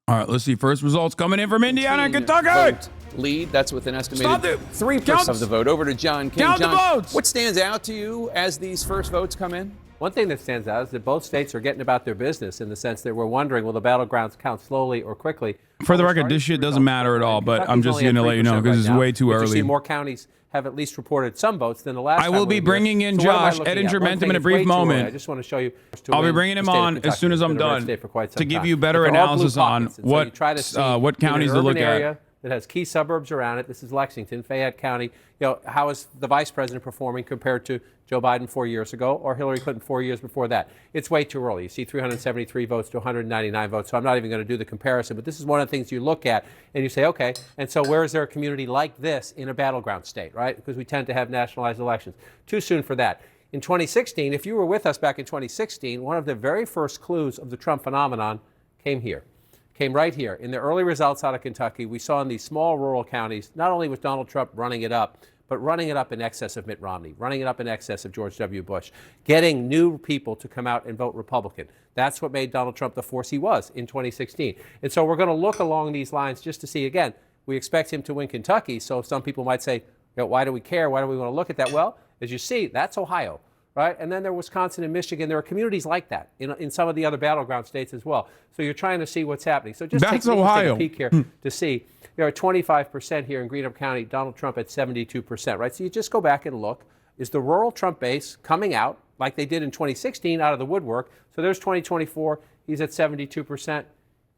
All right, let's see. First results coming in from Indiana and Kentucky. Vote lead. That's with an estimated 3% of the vote. Over to John King. Count John, the votes. what stands out to you as these first votes come in? One thing that stands out is that both states are getting about their business in the sense that we're wondering, will the battlegrounds count slowly or quickly? For the record, this shit doesn't matter at all, but I'm just going to let you know because it's way too early. You see more counties have at least reported some votes than the last time. I will be bringing in Josh Ettingermentum in a brief moment. I just want to show you. I'll be bringing him on as soon as I'm done to give you better analysis on what counties to look at. That has key suburbs around it. This is Lexington, Fayette County. You know, how is the vice president performing compared to Joe Biden 4 years ago or Hillary Clinton 4 years before that? It's way too early. You see 373 votes to 199 votes, so I'm not even going to do the comparison. But this is one of the things you look at and you say, okay, and so where is there a community like this in a battleground state, right? Because we tend to have nationalized elections. Too soon for that. In 2016, if you were with us back in 2016, one of the very first clues of the Trump phenomenon came here. Came right here. In the early results out of Kentucky, we saw in these small rural counties, not only was Donald Trump running it up, but running it up in excess of Mitt Romney, running it up in excess of George W. Bush, getting new people to come out and vote Republican. That's what made Donald Trump the force he was in 2016. And so we're going to look along these lines just to see, again, we expect him to win Kentucky. So some people might say, you know, why do we care? Why do we want to look at that? Well, as you see, that's Ohio. Right? And then there are Wisconsin and Michigan. There are communities like that in some of the other battleground states as well. So you're trying to see what's happening. So just take a peek here to see. There are 25% here in Greenup County, Donald Trump at 72%, right? So you just go back and look. Is the rural Trump base coming out like they did in 2016 out of the woodwork? So there's 2024. He's at 72%.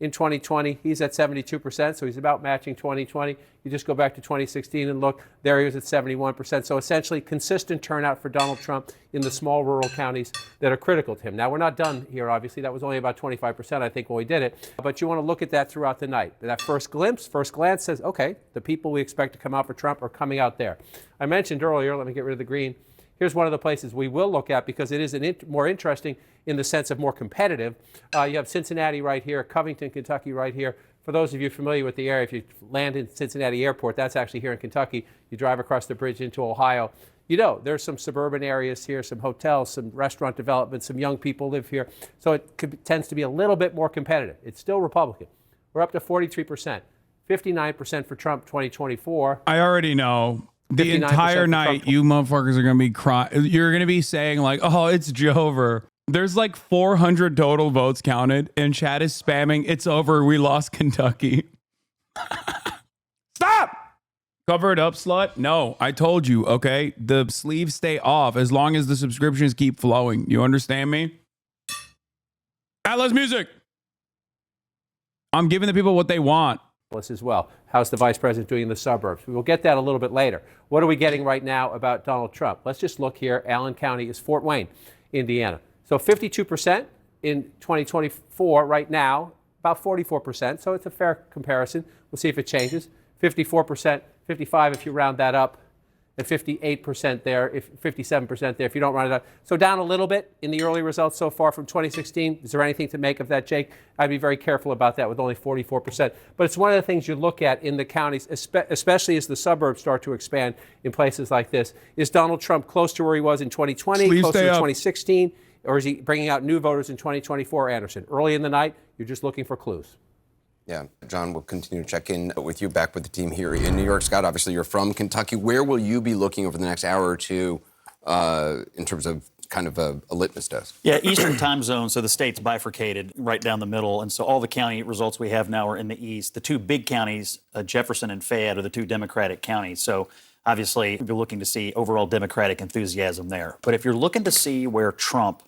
In 2020, he's at 72%, so he's about matching 2020. You just go back to 2016 and look, there he was at 71%. So essentially consistent turnout for Donald Trump in the small rural counties that are critical to him. Now, we're not done here, obviously. That was only about 25%, I think, when we did it. But you want to look at that throughout the night. That first glimpse, first glance says, okay, the people we expect to come out for Trump are coming out there. I mentioned earlier, let me get rid of the green. Here's one of the places we will look at because it is more interesting in the sense of more competitive. You have Cincinnati right here, Covington, Kentucky right here. For those of you familiar with the area, if you land in Cincinnati Airport, that's actually here in Kentucky. You drive across the bridge into Ohio. You know, there's some suburban areas here, some hotels, some restaurant development, some young people live here. So it tends to be a little bit more competitive. It's still Republican. We're up to 43%, 59% for Trump 2024. I already know. The entire night, you motherfuckers are going to be crying. You're going to be saying like, oh, it's Jover. There's like 400 total votes counted, and Chad is spamming, it's over, we lost Kentucky. Stop! Cover it up, slut. No, I told you, okay? The sleeves stay off as long as the subscriptions keep flowing. You understand me? Atlas Music. I'm giving the people what they want. As well. How's the vice president doing in the suburbs? We will get that a little bit later. What are we getting right now about Donald Trump? Let's just look here. Allen County is Fort Wayne, Indiana. So 52% in 2024 right now, about 44%. So it's a fair comparison. We'll see if it changes. 54%, 55 if you round that up, and 58% there, 57% there if you don't round it up. So down a little bit in the early results so far from 2016. Is there anything to make of that, Jake? I'd be very careful about that with only 44%. But it's one of the things you look at in the counties, especially as the suburbs start to expand in places like this. Is Donald Trump close to where he was in 2020, closer to 2016, or is he bringing out new voters in 2024, Anderson? Early in the night, you're just looking for clues. Yeah, John, we'll continue to check in with you back with the team here in New York. Scott, obviously you're from Kentucky. Where will you be looking over the next hour or two in terms of kind of a litmus test? Yeah, Eastern time zone, so the state's bifurcated right down the middle, and so all the county results we have now are in the east. The two big counties, Jefferson and Fayette, are the two Democratic counties. So obviously you're looking to see overall Democratic enthusiasm there. But if you're looking to see where Trump,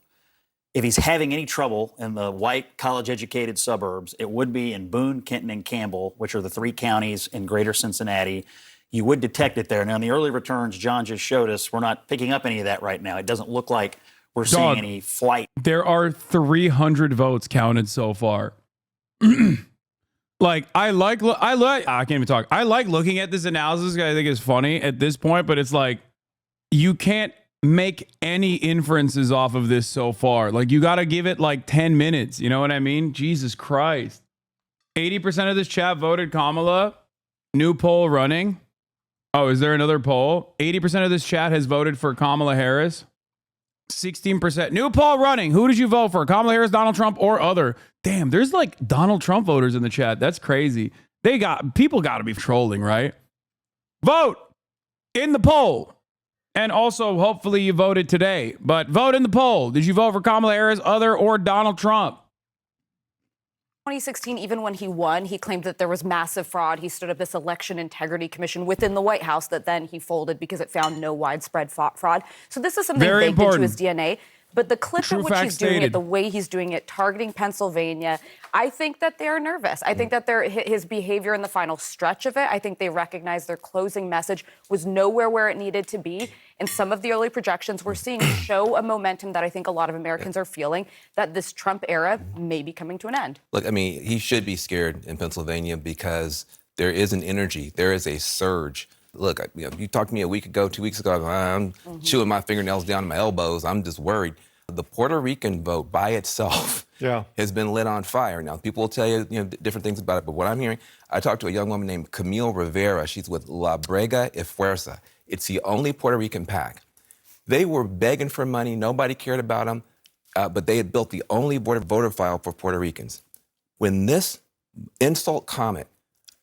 if he's having any trouble in the white college-educated suburbs, it would be in Boone, Kenton, and Campbell, which are the three counties in greater Cincinnati. You would detect it there. Now, in the early returns John just showed us, we're not picking up any of that right now. It doesn't look like we're seeing any flight. There are 300 votes counted so far. Like, I can't even talk. I like looking at this analysis because I think it's funny at this point, but it's like, you can't make any inferences off of this so far. Like, you got to give it like 10 minutes. You know what I mean? Jesus Christ. 80% of this chat voted Kamala. New poll running. Oh, is there another poll? 80% of this chat has voted for Kamala Harris. 16%. New poll running. Who did you vote for? Kamala Harris, Donald Trump, or other? Damn, there's like Donald Trump voters in the chat. That's crazy. People got to be trolling, right? Vote in the poll. And also, hopefully you voted today. But vote in the poll. Did you vote for Kamala Harris, or Donald Trump? 2016, even when he won, he claimed that there was massive fraud. He stood up this election integrity commission within the White House that then he folded because it found no widespread fraud. So this is something Very baked important. into his DNA. But the clip True at which fact he's doing stated. it, the way he's doing it, targeting Pennsylvania, I think that they're nervous. I think that his behavior in the final stretch of it, I think they recognize their closing message was nowhere where it needed to be. And some of the early projections we're seeing show a momentum that I think a lot of Americans are feeling, that this Trump era may be coming to an end. Look, I mean, he should be scared in Pennsylvania because there is an energy, there is a surge. Look, you talked to me a week ago, 2 weeks ago, I'm chewing my fingernails down to my elbows. I'm just worried. The Puerto Rican vote by itself has been lit on fire. Now, people will tell you, different things about it, but what I'm hearing, I talked to a young woman named Camille Rivera. She's with La Brega y Fuerza. It's the only Puerto Rican PAC. They were begging for money. Nobody cared about them, but they had built the only voter file for Puerto Ricans. When this insult comment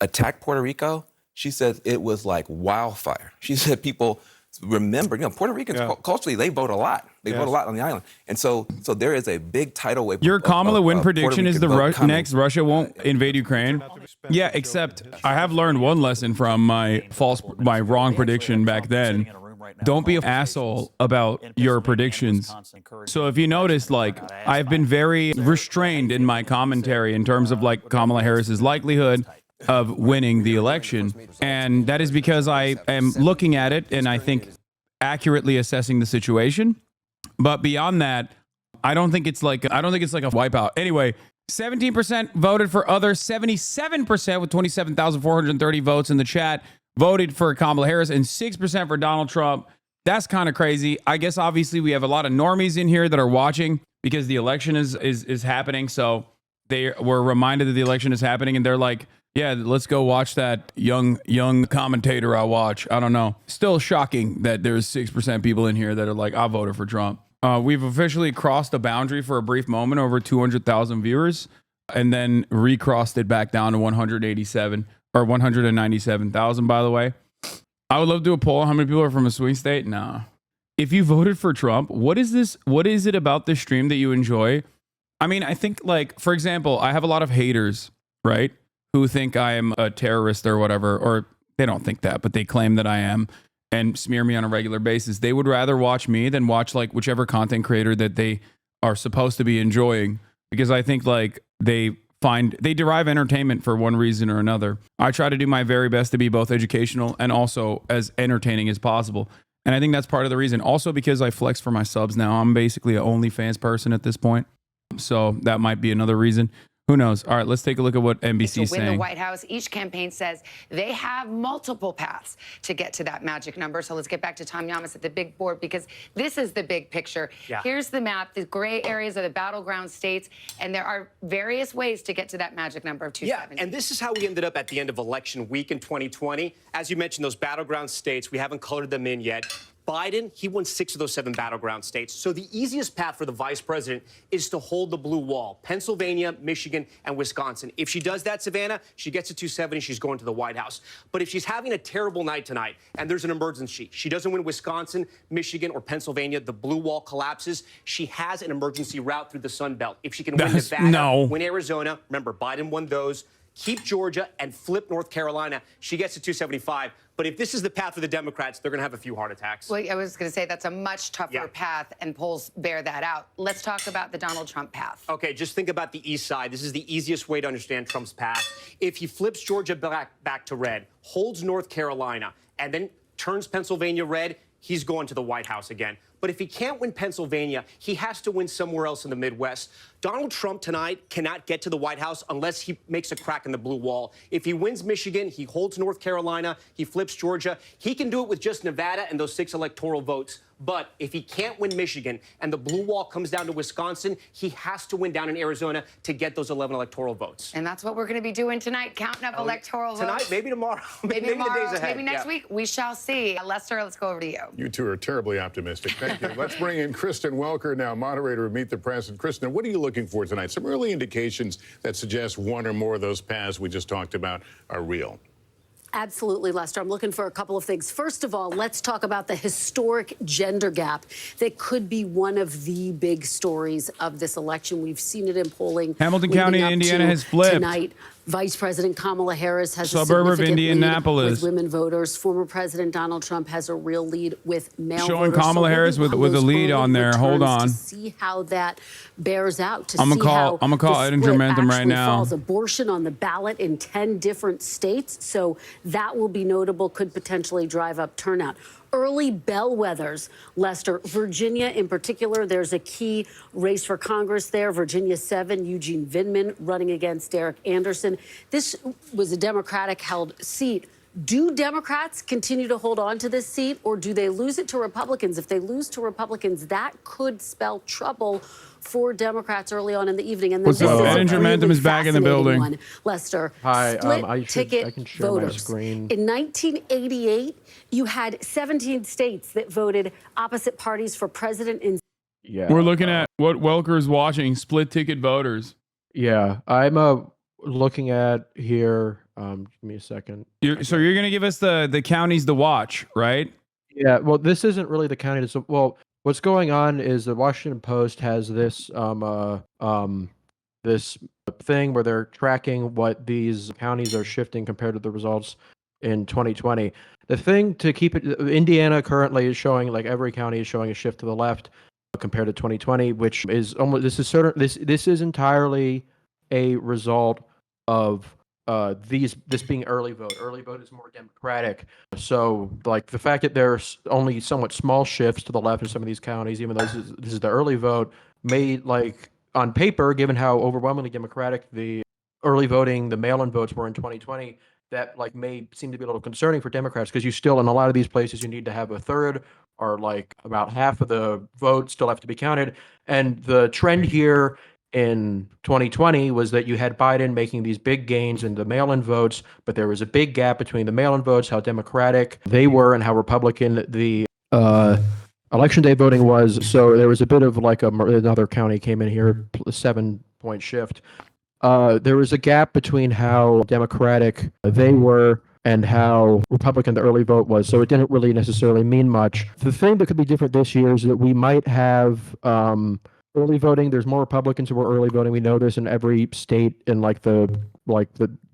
attacked Puerto Rico, she said it was like wildfire. She said people remember, Puerto Ricans culturally, they vote a lot. They vote a lot on the island. And so there is a big tidal wave. Your Kamala win prediction is the next coming. Russia won't invade Ukraine. Yeah, except I have learned one lesson from my wrong prediction back then. Don't be an asshole about your predictions. So if you notice, like, I've been very restrained in my commentary in terms of like Kamala Harris's likelihood of winning the election. And that is because I am looking at it and I think accurately assessing the situation. But beyond that, I don't think it's like a wipeout. Anyway, 17% voted for other, 77% with 27,430 votes in the chat voted for Kamala Harris and 6% for Donald Trump. That's kind of crazy. I guess obviously we have a lot of normies in here that are watching because the election is happening. So they were reminded that the election is happening and they're like, yeah, let's go watch that young commentator I watch. I don't know. Still shocking that there's 6% people in here that are like, I voted for Trump. We've officially crossed a boundary for a brief moment over 200,000 viewers and then recrossed it back down to 197,000, by the way. I would love to do a poll. How many people are from a swing state? Nah. If you voted for Trump, what is this? What is it about this stream that you enjoy? I mean, I think, like, for example, I have a lot of haters, right? Who think I am a terrorist or whatever, or they don't think that, but they claim that I am and smear me on a regular basis. They would rather watch me than watch like whichever content creator that they are supposed to be enjoying, because I think like they derive entertainment for one reason or another. I try to do my very best to be both educational and also as entertaining as possible. And I think that's part of the reason. Also because I flex for my subs now. I'm basically an OnlyFans person at this point. So that might be another reason. Who knows? All right, let's take a look at what NBC is saying. To win the White House, each campaign says they have multiple paths to get to that magic number. So let's get back to Tom Yamas at the big board, because this is the big picture. Yeah. Here's the map. The gray areas are the battleground states, and there are various ways to get to that magic number of 270. Yeah, and this is how we ended up at the end of election week in 2020. As you mentioned, those battleground states, we haven't colored them in yet. Biden, he won 6 of those 7 battleground states. So the easiest path for the vice president is to hold the blue wall. Pennsylvania, Michigan, and Wisconsin. If she does that, Savannah, she gets to 270, she's going to the White House. But if she's having a terrible night tonight and there's an emergency, she doesn't win Wisconsin, Michigan, or Pennsylvania, the blue wall collapses, she has an emergency route through the Sun Belt. If she can win Nevada, win Arizona, remember, Biden won those, keep Georgia, and flip North Carolina, she gets to 275. But if this is the path for the Democrats, they're going to have a few heart attacks. Well, I was going to say that's a much tougher path, and polls bear that out. Let's talk about the Donald Trump path. Okay, just think about the east side. This is the easiest way to understand Trump's path. If he flips Georgia back to red, holds North Carolina, and then turns Pennsylvania red, he's going to the White House again. But if he can't win Pennsylvania, he has to win somewhere else in the Midwest. Donald Trump tonight cannot get to the White House unless he makes a crack in the blue wall. If he wins Michigan, he holds North Carolina, he flips Georgia, he can do it with just Nevada and those 6 electoral votes. But if he can't win Michigan and the blue wall comes down to Wisconsin, he has to win down in Arizona to get those 11 electoral votes. And that's what we're going to be doing tonight, counting up electoral votes. Tonight, maybe tomorrow, maybe tomorrow, the days ahead. maybe next week. We shall see. Lester, let's go over to you. You two are terribly optimistic. Thank you. Let's bring in Kristen Welker now, moderator of Meet the Press. And Kristen, what are you looking looking for tonight? Some early indications that suggest one or more of those paths we just talked about are real. Absolutely, Lester. I'm looking for a couple of things. First of all, let's talk about the historic gender gap that could be one of the big stories of this election. We've seen it in polling. Hamilton County, Indiana has flipped. Tonight, Vice President Kamala Harris has Suburb a of significant Indianapolis. lead with women voters. Former President Donald Trump has a real lead with male Showing voters. Kamala Harris with a lead on there. Hold on. To see how that bears out. I'm gonna call Ettingermentum right now. Falls. Abortion on the ballot in 10 different states, so that will be notable. Could potentially drive up turnout. Early bellwethers, Lester. Virginia in particular, there's a key race for Congress there. Virginia 7, Eugene Vindman running against Derek Anderson. This was a Democratic-held seat. Do Democrats continue to hold on to this seat, or do they lose it to Republicans? If they lose to Republicans, that could spell trouble for Democrats early on in the evening. And then What's up? Ettingermentum is back in the building. One, Lester. Hi, Split ticket I can share voters. my screen. In 1988, you had 17 states that voted opposite parties for president. Yeah, We're looking at what Welker's watching, split ticket voters. Yeah, I'm looking at here. Give me a second. So you're going to give us the counties to watch, right? Yeah, well, this isn't really the county. Well, what's going on is the Washington Post has this this thing where they're tracking what these counties are shifting compared to the results in 2020. The thing to keep it, Indiana currently is showing, like every county is showing a shift to the left compared to 2020, which is almost this is entirely a result of this being early vote. Early vote is more democratic. So like the fact that there's only somewhat small shifts to the left in some of these counties, even though this is the early vote, may, like on paper, given how overwhelmingly democratic the early voting, the mail-in votes were in 2020, that like may seem to be a little concerning for Democrats, because you still, in a lot of these places, you need to have a third or like about half of the votes still have to be counted. And the trend here in 2020 was that you had Biden making these big gains in the mail-in votes, but there was a big gap between the mail-in votes, how Democratic they were, and how Republican the election day voting was. So there was a bit of like another county came in here, a 7-point shift. There was a gap between how Democratic they were and how Republican the early vote was. So it didn't really necessarily mean much. The thing that could be different this year is that we might have early voting. There's more Republicans who are early voting. We know this in every state in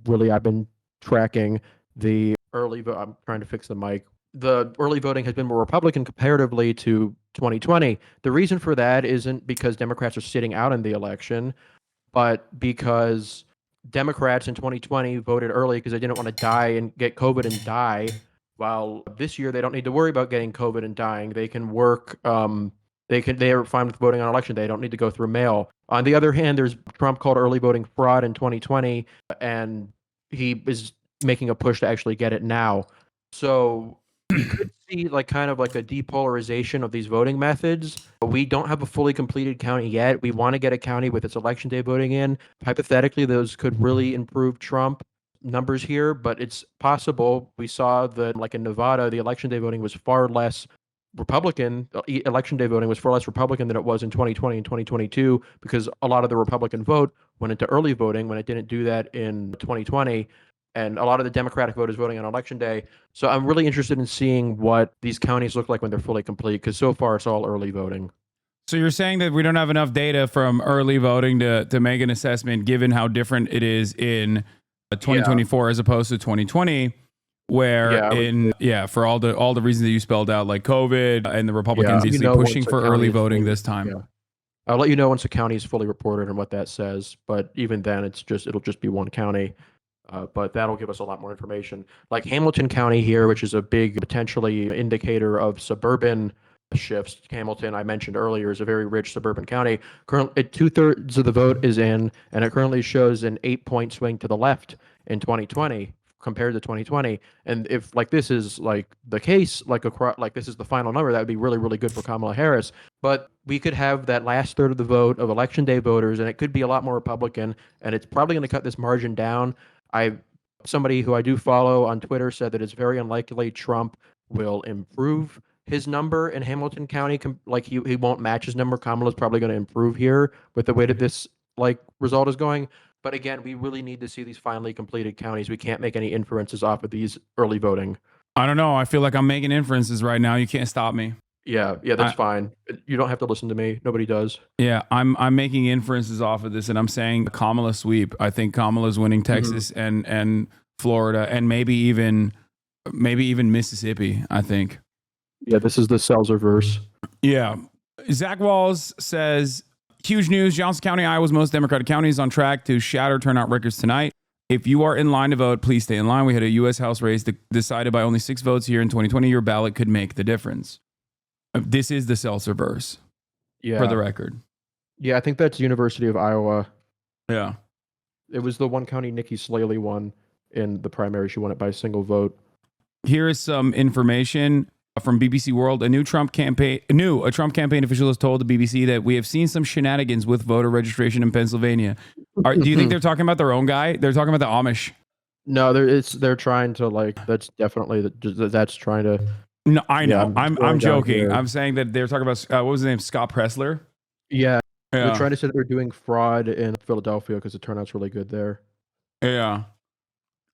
really I've been tracking the early vote. I'm trying to fix the mic. The early voting has been more Republican comparatively to 2020. The reason for that isn't because Democrats are sitting out in the election, but because Democrats in 2020 voted early because they didn't want to die and get COVID and die, while this year they don't need to worry about getting COVID and dying. They can work, they are fine with voting on election day. They don't need to go through mail. On the other hand, there's Trump called early voting fraud in 2020, and he is making a push to actually get it now. So you could see like kind of like a depolarization of these voting methods. We don't have a fully completed county yet. We want to get a county with its election day voting in. Hypothetically, those could really improve Trump numbers here, but it's possible. We saw that like in Nevada, the election day voting was far less Republican. Election day voting was far less Republican than it was in 2020 and 2022, because a lot of the Republican vote went into early voting when it didn't do that in 2020. And a lot of the Democratic vote is voting on election day. So I'm really interested in seeing what these counties look like when they're fully complete, because so far it's all early voting. So you're saying that we don't have enough data from early voting to make an assessment, given how different it is in 2024 as opposed to 2020, where for all the reasons that you spelled out, like COVID and the Republicans pushing for early voting this time. Yeah. I'll let you know once the county is fully reported and what that says. But even then, it'll just be one county. But that'll give us a lot more information. Like Hamilton County here, which is a big potentially indicator of suburban shifts. Hamilton, I mentioned earlier, is a very rich suburban county. Currently, 2/3 of the vote is in, and it currently shows an 8-point swing to the left in 2020 compared to 2020. And if like this is like the case, like this is the final number, that would be really, really good for Kamala Harris. But we could have that last third of the vote of election day voters, and it could be a lot more Republican, and it's probably going to cut this margin down. Somebody who I do follow on Twitter said that it's very unlikely Trump will improve his number in Hamilton County, like he won't match his number. Kamala's probably going to improve here with the way that this like result is going. But again, we really need to see these finally completed counties. We can't make any inferences off of these early voting. I don't know. I feel like I'm making inferences right now. You can't stop me. Yeah, that's fine. You don't have to listen to me. Nobody does. Yeah, I'm making inferences off of this, and I'm saying Kamala sweep. I think Kamala's winning Texas and Florida, and maybe even Mississippi. I think. Yeah, this is the Seltzer verse. Yeah, Zach Walls says, huge news: Johnson County, Iowa's most Democratic county, is on track to shatter turnout records tonight. If you are in line to vote, please stay in line. We had a U.S. House race decided by only 6 votes here in 2020. Your ballot could make the difference. This is the Seltzer verse, for the record. Yeah, I think that's University of Iowa. Yeah. It was the one county Nikki Slaley won in the primary. She won it by a single vote. Here is some information from BBC World. A Trump campaign official has told the BBC that we have seen some shenanigans with voter registration in Pennsylvania. Do you think they're talking about their own guy? They're talking about the Amish. No, they're trying to like. That's definitely that's trying to. No, I know. Yeah, I'm joking. I'm saying that they're talking about what was his name? Scott Pressler. Yeah. They're trying to say that they're doing fraud in Philadelphia because the turnout's really good there. Yeah.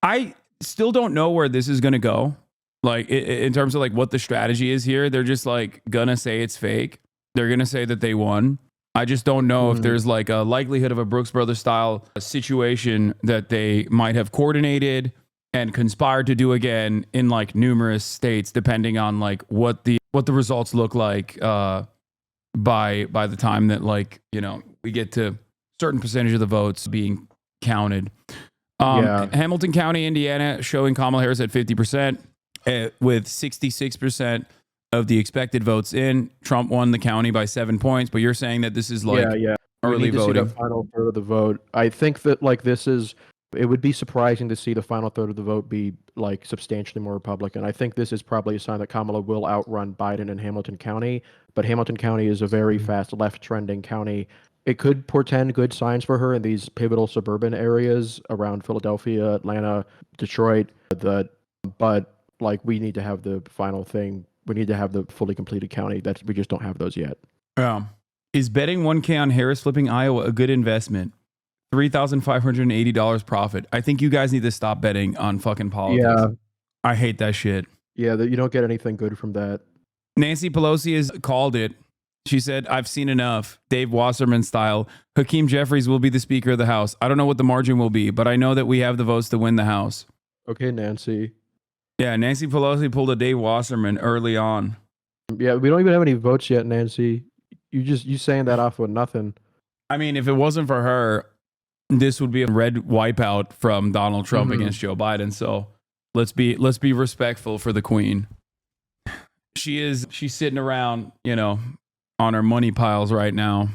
I still don't know where this is going to go. Like in terms of like what the strategy is here. They're just like going to say it's fake. They're going to say that they won. I just don't know if there's like a likelihood of a Brooks Brothers style situation that they might have coordinated and conspired to do again in like numerous states, depending on like what the results look like by the time that like, you know, we get to certain percentage of the votes being counted. Hamilton County, Indiana, showing Kamala Harris at 50% with 66% of the expected votes in. Trump won the county by 7 points, but you're saying that this is like early we need to voting. See the final third of the vote. I think that like this is. It would be surprising to see the final third of the vote be like substantially more Republican. I think this is probably a sign that Kamala will outrun Biden in Hamilton County, but Hamilton County is a very fast left trending county. It could portend good signs for her in these pivotal suburban areas around Philadelphia, Atlanta, Detroit. But like we need to have the final thing. We need to have the fully completed county. We just don't have those yet. Is betting 1K on Harris flipping Iowa a good investment? $3,580 profit. I think you guys need to stop betting on fucking politics. Yeah. I hate that shit. Yeah, you don't get anything good from that. Nancy Pelosi has called it. She said, I've seen enough. Dave Wasserman style. Hakeem Jeffries will be the Speaker of the House. I don't know what the margin will be, but I know that we have the votes to win the House. Okay, Nancy. Yeah, Nancy Pelosi pulled a Dave Wasserman early on. Yeah, we don't even have any votes yet, Nancy. You saying that off with nothing. I mean, if it wasn't for her, this would be a red wipeout from Donald Trump against Joe Biden. So let's be respectful for the queen. She's sitting around, you know, on her money piles right now,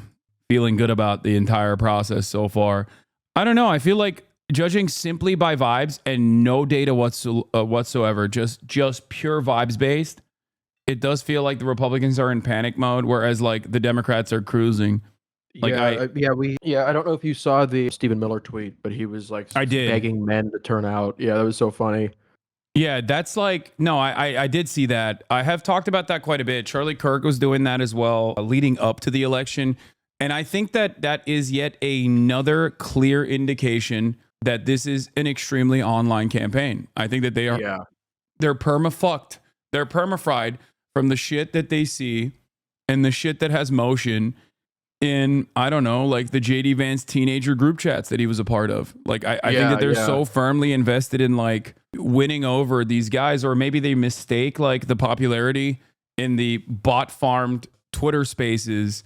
feeling good about the entire process so far. I don't know. I feel like judging simply by vibes and no data whatsoever, just pure vibes based, it does feel like the Republicans are in panic mode, whereas like the Democrats are cruising. Like I don't know if you saw the Stephen Miller tweet, but he was like begging men to turn out. Yeah, that was so funny. Yeah, that's like, no, I did see that. I have talked about that quite a bit. Charlie Kirk was doing that as well, leading up to the election. And I think that is yet another clear indication that this is an extremely online campaign. I think that they're perma-fucked. They're perma-fried from the shit that they see and the shit that has motion in, I don't know, like the JD Vance teenager group chats that he was a part of. Like, I think that they're so firmly invested in like winning over these guys, or maybe they mistake like the popularity in the bot farmed Twitter spaces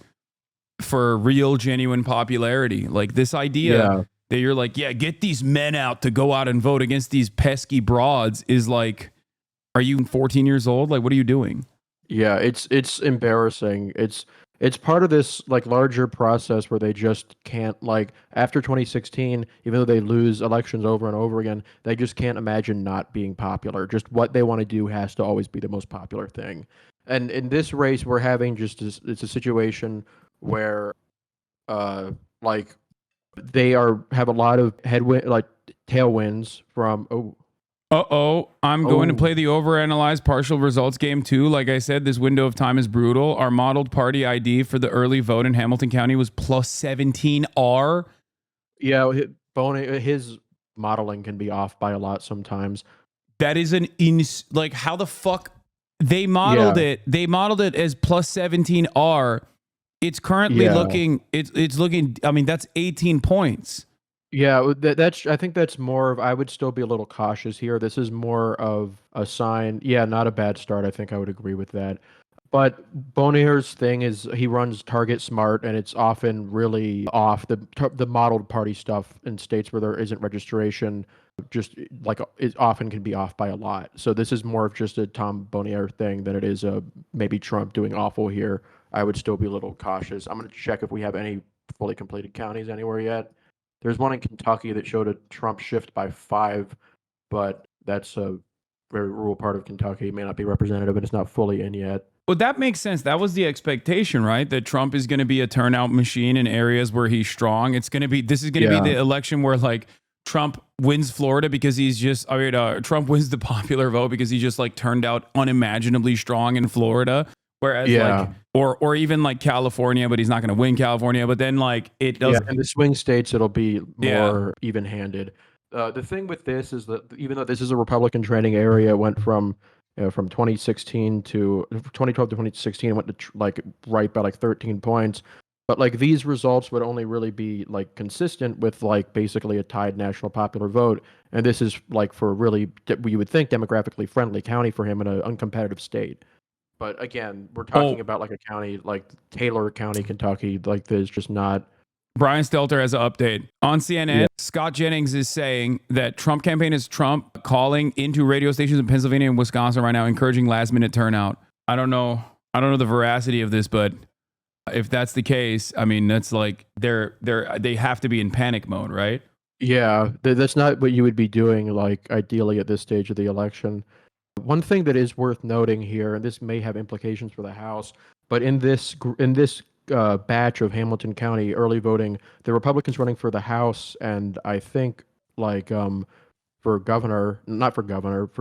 for real, genuine popularity. Like this idea that you're like, yeah, get these men out to go out and vote against these pesky broads is like, are you 14 years old? Like, what are you doing? Yeah, it's embarrassing. It's part of this like larger process where they just can't, like, after 2016, even though they lose elections over and over again, they just can't imagine not being popular. Just what they want to do has to always be the most popular thing. And in this race, we're having it's a situation where like they have a lot of tailwinds from I'm going to play the overanalyzed partial results game too. Like I said, this window of time is brutal. Our modeled party ID for the early vote in Hamilton County was plus 17R. Yeah, his modeling can be off by a lot sometimes. That is like how the fuck they modeled it. They modeled it as plus 17R. It's currently looking. It's looking. I mean, that's 18 points. Yeah, that's. I think that's more of. I would still be a little cautious here. This is more of a sign. Yeah, not a bad start. I think I would agree with that. But Bonier's thing is he runs target smart, and it's often really off. The modeled party stuff in states where there isn't registration, just like it often can be off by a lot. So this is more of just a Tom Bonier thing than it is maybe Trump doing awful here. I would still be a little cautious. I'm going to check if we have any fully completed counties anywhere yet. There's one in Kentucky that showed a Trump shift by 5, but that's a very rural part of Kentucky. It may not be representative, and it's not fully in yet. Well, that makes sense. That was the expectation, right? That Trump is going to be a turnout machine in areas where he's strong. This is going to be the election where like Trump wins Florida because he's just, Trump wins the popular vote because he just like turned out unimaginably strong in Florida. Whereas like, or even like California, but he's not going to win California. But then like it does. Yeah, in the swing states, it'll be more even-handed. The thing with this is that even though this is a Republican trending area, it went from 2016 to 2012 to 2016, it went to like right by like 13 points. But like these results would only really be like consistent with like basically a tied national popular vote. And this is like for a really, you would think, demographically friendly county for him in an uncompetitive state. But again, we're talking about like a county like Taylor County, Kentucky. Like there's just not. Brian Stelter has an update. On CNN, Scott Jennings is saying that Trump campaign is Trump calling into radio stations in Pennsylvania and Wisconsin right now, encouraging last minute turnout. I don't know the veracity of this, but if that's the case, I mean, that's like they have to be in panic mode, right? Yeah, that's not what you would be doing, like ideally at this stage of the election. One thing that is worth noting here, and this may have implications for the House, but in this batch of Hamilton County early voting, the Republicans running for the House and I think like for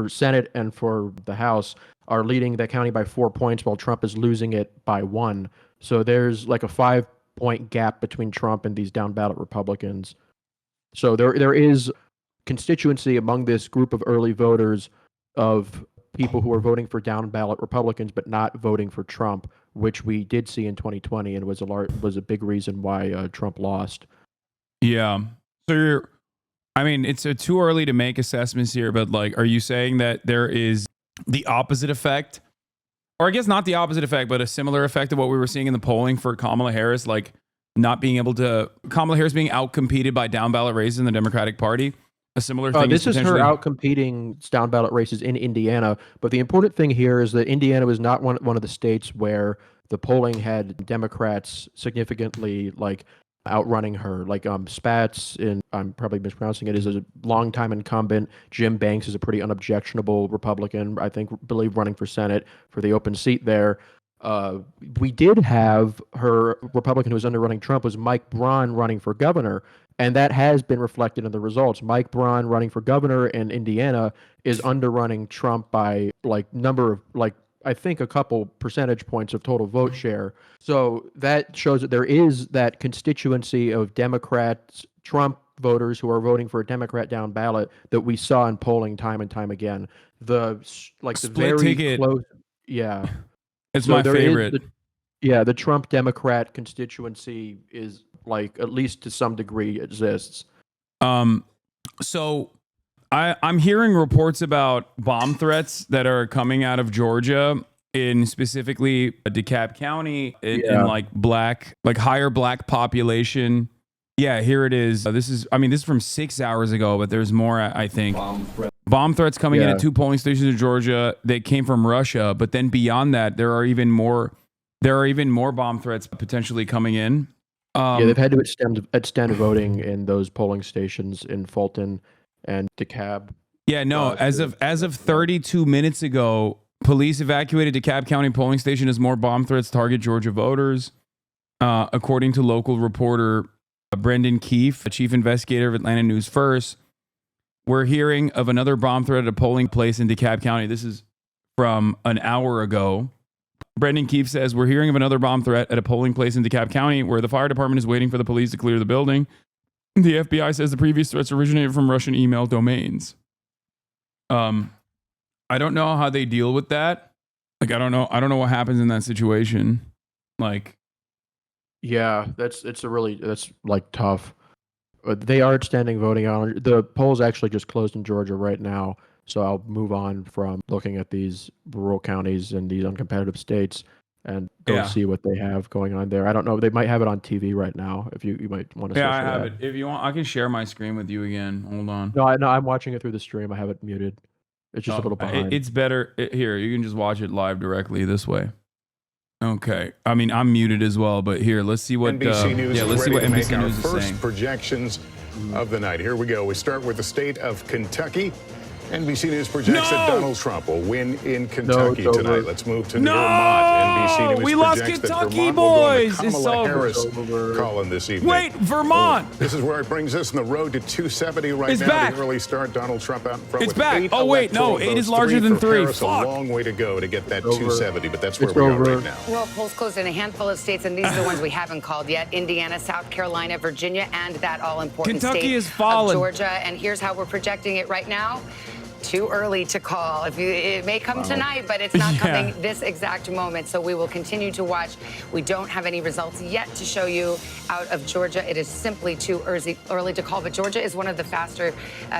Senate and for the House are leading that county by 4 points while Trump is losing it by 1. So there's like a 5-point gap between Trump and these down ballot Republicans. So there is constituency among this group of early voters of people who are voting for down ballot Republicans but not voting for Trump, which we did see in 2020 and was a big reason why Trump lost. Yeah. So it's too early to make assessments here, but like, are you saying that there is the opposite effect, or I guess not the opposite effect, but a similar effect of what we were seeing in the polling for Kamala Harris, like Kamala Harris being outcompeted by down ballot races in the Democratic Party? A similar thing. This is her outcompeting down ballot races in Indiana. But the important thing here is that Indiana was not one of the states where the polling had Democrats significantly like outrunning her. Like Spats, I'm probably mispronouncing it, is a longtime incumbent. Jim Banks is a pretty unobjectionable Republican, believe running for Senate for the open seat there. We did have her Republican who was underrunning Trump was Mike Braun running for governor. And that has been reflected in the results. Mike Braun running for governor in Indiana is underrunning Trump by I think a couple percentage points of total vote share. So that shows that there is that constituency of Democrats, Trump voters who are voting for a Democrat down ballot that we saw in polling time and time again. The very close. Yeah. It's my favorite. The Trump Democrat constituency is like at least to some degree exists. So I'm hearing reports about bomb threats that are coming out of Georgia in specifically DeKalb County in like higher black population. Yeah, here it is. This is from 6 hours ago, but there's more, I think. Bomb threats coming in at 2 polling stations in Georgia. They came from Russia, but then beyond that, there are even more bomb threats potentially coming in. They've had to extend voting in those polling stations in Fulton and DeKalb. Yeah, no. As of 32 minutes ago, police evacuated DeKalb County polling station as more bomb threats target Georgia voters, according to local reporter Brendan Keefe, the chief investigator of Atlanta News First. we're hearing of another bomb threat at a polling place in DeKalb County. This is from an hour ago. Brendan Keefe says, we're hearing of another bomb threat at a polling place in DeKalb County where the fire department is waiting for the police to clear the building. The FBI says the previous threats originated from Russian email domains. I don't know how they deal with that. Like, I don't know what happens in that situation. Like, Yeah, that's like tough. They are extending voting on. The polls actually just closed in Georgia right now, so I'll move on from looking at these rural counties and these uncompetitive states and go see what they have going on there. I don't know. They might have it on TV right now. If you might want to. Yeah, I have it. If you want, I can share my screen with you again. Hold on. No, I'm watching it through the stream. I have it muted. It's just a little behind. It's better here. You can just watch it live directly this way. Okay. I mean, I'm muted as well, but here, let's see what NBC News let's see what ready to NBC make our News is first saying. projections of the night. Here we go. We start with the state of Kentucky. NBC News projects that Donald Trump will win in Kentucky tonight. Let's move to Vermont. NBC News we lost projects Kentucky, that Vermont will go boys. on the Kamala Harris column this evening. Wait, Vermont. This is where it brings us on the road to 270 right now. Back. The early start. Donald Trump out in front It's with back. 8 Oh wait, no, 8 is larger than 3. Harris, Fuck. a long way to go to get that 270, but that's where we are right now. Well, polls closed in a handful of states, and these are the ones we haven't called yet: Indiana, South Carolina, Virginia, and that all-important Kentucky state is fallen. of Georgia. And here's how we're projecting it right now. Too early to call. It may come tonight, but it's not coming this exact moment. So we will continue to watch. We don't have any results yet to show you out of Georgia. It is simply too early to call. But Georgia is one of the faster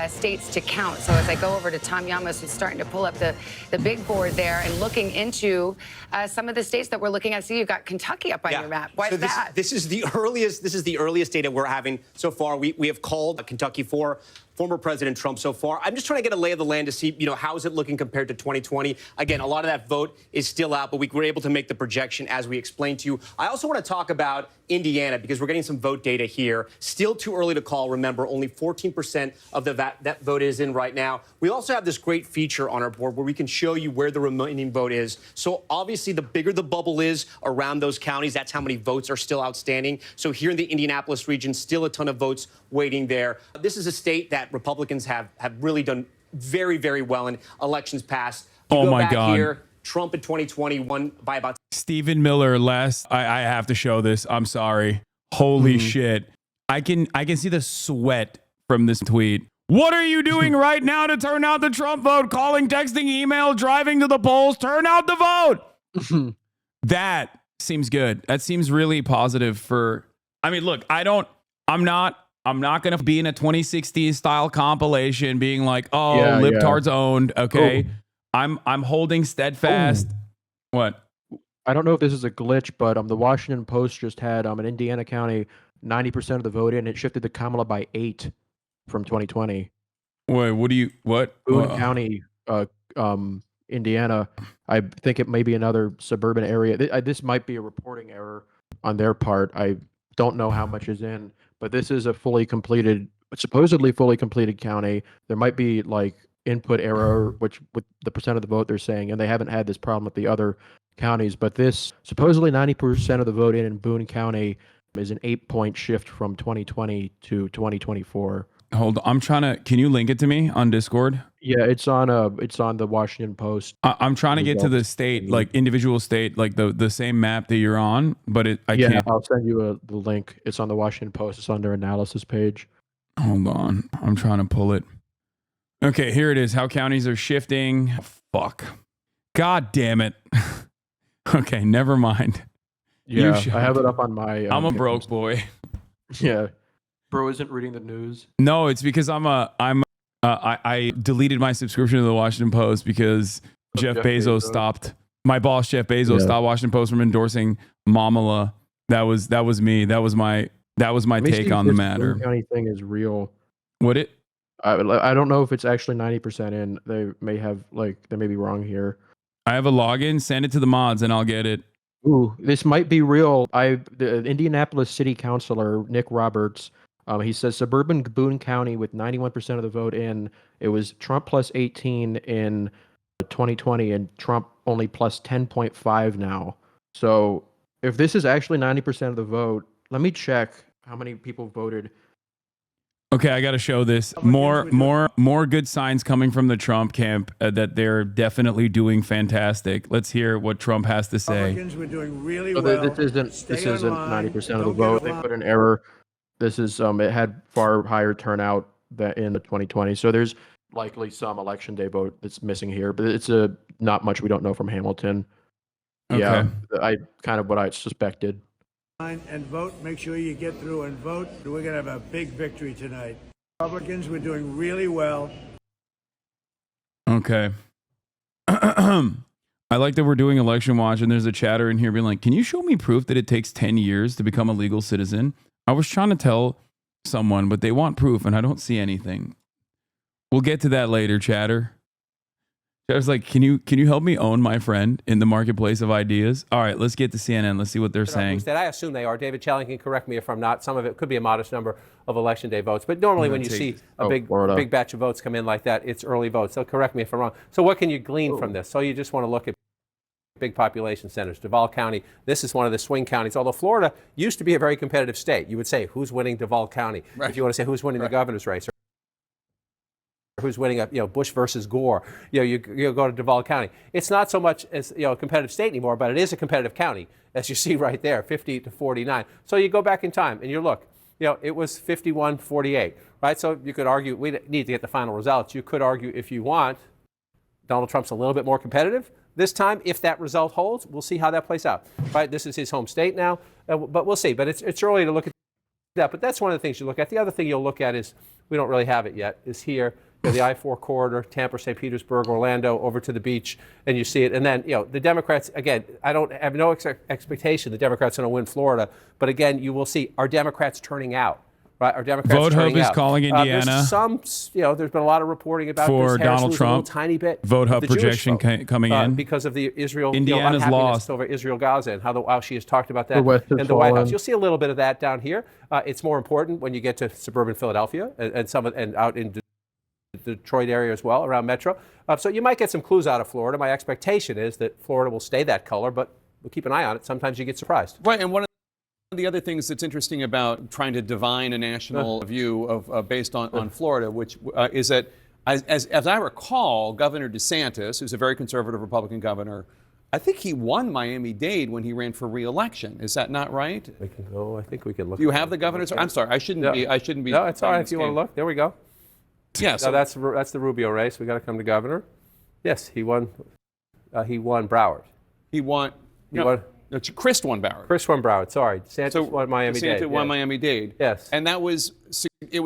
states to count. So as I go over to Tom Llamas, who's starting to pull up the big board there and looking into some of the states that we're looking at. See, you've got Kentucky up on your map. Why is that? This is the earliest data we're having so far. We have called Kentucky for former President Trump so far. I'm just trying to get a lay of the land to see, how is it looking compared to 2020? Again, a lot of that vote is still out, but we were able to make the projection as we explained to you. I also want to talk about Indiana because we're getting some vote data here. Still too early to call. Remember, only 14% of that vote is in right now. We also have this great feature on our board where we can show you where the remaining vote is. So obviously, the bigger the bubble is around those counties, that's how many votes are still outstanding. So here in the Indianapolis region, still a ton of votes waiting there. This is a state that Republicans have really done very, very well in elections past. Oh my God. Here, Trump in 2020 won by about Stephen Miller I have to show this. I'm sorry. Holy shit. I can see the sweat from this tweet. What are you doing right now to turn out the Trump vote? Calling, texting, email, driving to the polls. Turn out the vote. That seems good. That seems really positive for, I mean, look, I'm not going to be in a 2016 style compilation being like, libtards owned. Okay. I'm holding steadfast. What? I don't know if this is a glitch, but the Washington Post just had in Indiana County 90% of the vote in. It shifted to Kamala by 8 from 2020. Wait, what? Boone County, Indiana. I think it may be another suburban area. This might be a reporting error on their part. I don't know how much is in, but this is a supposedly fully completed county. There might be like input error, which with the percent of the vote they're saying, and they haven't had this problem with the other counties, but this supposedly 90% of the vote in Boone County is an 8-point shift from 2020 to 2024. Hold on. Can you link it to me on Discord? Yeah, it's on the Washington Post. I'm trying to get to the state, like individual state, like the same map that you're on, but I can't. I'll send you the link. It's on the Washington Post. It's on their analysis page. Hold on. I'm trying to pull it. Okay, here it is. How counties are shifting. Fuck. God damn it. Okay, never mind. Yeah, I have it up on my... I'm a broke boy. Yeah. Bro isn't reading the news. No, it's because I deleted my subscription to the Washington Post because Jeff Bezos stopped. My boss, Jeff Bezos, stopped Washington Post from endorsing Mamala. That was me. That was my take on the matter. The county thing is real. Would it? I don't know if it's actually 90% in. They may be wrong here. I have a login. Send it to the mods and I'll get it. Ooh, this might be real. The Indianapolis City Councilor Nick Roberts. He says suburban Boone County with 91% of the vote in. It was Trump plus 18 in 2020 and Trump only plus 10.5 now. So if this is actually 90% of the vote, let me check how many people voted. Okay, I got to show this. More good signs coming from the Trump camp that they're definitely doing fantastic. Let's hear what Trump has to say. Republicans were doing really So well. this isn't line. 90% of the Don't vote. get They put an error. This is it had far higher turnout than in the 2020. So there's likely some election day vote that's missing here, but it's not much we don't know from Hamilton. Okay. Yeah, I kind of what I suspected. And vote. Make sure you get through and vote. We're going to have a big victory tonight. Republicans were doing really well. Okay. I like that we're doing election watch, and there's a chatter in here being like, can you show me proof that it takes 10 years to become a legal citizen? I was trying to tell someone, but they want proof, and I don't see anything. We'll get to that later, chatter. I was like, can you help me own my friend in the marketplace of ideas? All right, let's get to CNN. Let's see what they're saying. That I assume they are. David Challing can correct me if I'm not. Some of it could be a modest number of election day votes. But normally when you see a big batch of votes come in like that, it's early votes. So correct me if I'm wrong. So what can you glean from this? So you just want to look at big population centers. Duval County, this is one of the swing counties. Although Florida used to be a very competitive state. You would say, who's winning Duval County? Right. If you want to say who's winning the governor's race. Who's winning Bush versus Gore. You go to Duval County. It's not so much as a competitive state anymore, but it is a competitive county, as you see right there, 50-49. So you go back in time and you look, it was 51-48, right? So you could argue, we need to get the final results. You could argue, if you want, Donald Trump's a little bit more competitive this time. If that result holds, we'll see how that plays out, right? This is his home state now, but we'll see. But it's early to look at that. But that's one of the things you look at. The other thing you'll look at is, we don't really have it yet, is here. The I-4 corridor, Tampa, St. Petersburg, Orlando, over to the beach, and you see it. And then, the Democrats, again, I have no expectation the Democrats are going to win Florida. But again, you will see, are Democrats turning out? Right? Are Democrats Vote turning Hub out? is calling Indiana. There's been a lot of reporting about for this. Donald Trump. Tiny bit. Vote Hub projection coming in because of the Israel Indiana's lost over Israel Gaza and how she has talked about that in the White House. You'll see a little bit of that down here. It's more important when you get to suburban Philadelphia and out in the Detroit area as well, around Metro. So you might get some clues out of Florida. My expectation is that Florida will stay that color, but we'll keep an eye on it. Sometimes you get surprised. Right, and one of the other things that's interesting about trying to divine a national view of based on Florida, which is that, as I recall, Governor DeSantis, who's a very conservative Republican governor, I think he won Miami-Dade when he ran for re-election. Is that not right? We can go. I think we can look. Do you have the governor's? I'm sorry. I shouldn't be. No, it's all right if you want to look. There we go. Yeah, so that's the Rubio race. We got to come to governor. Yes, he won. He won Broward. He won. Chris won Broward. Chris won Broward. Sorry, DeSantis won Miami-Dade. DeSantis won Miami-Dade. Yes, and it was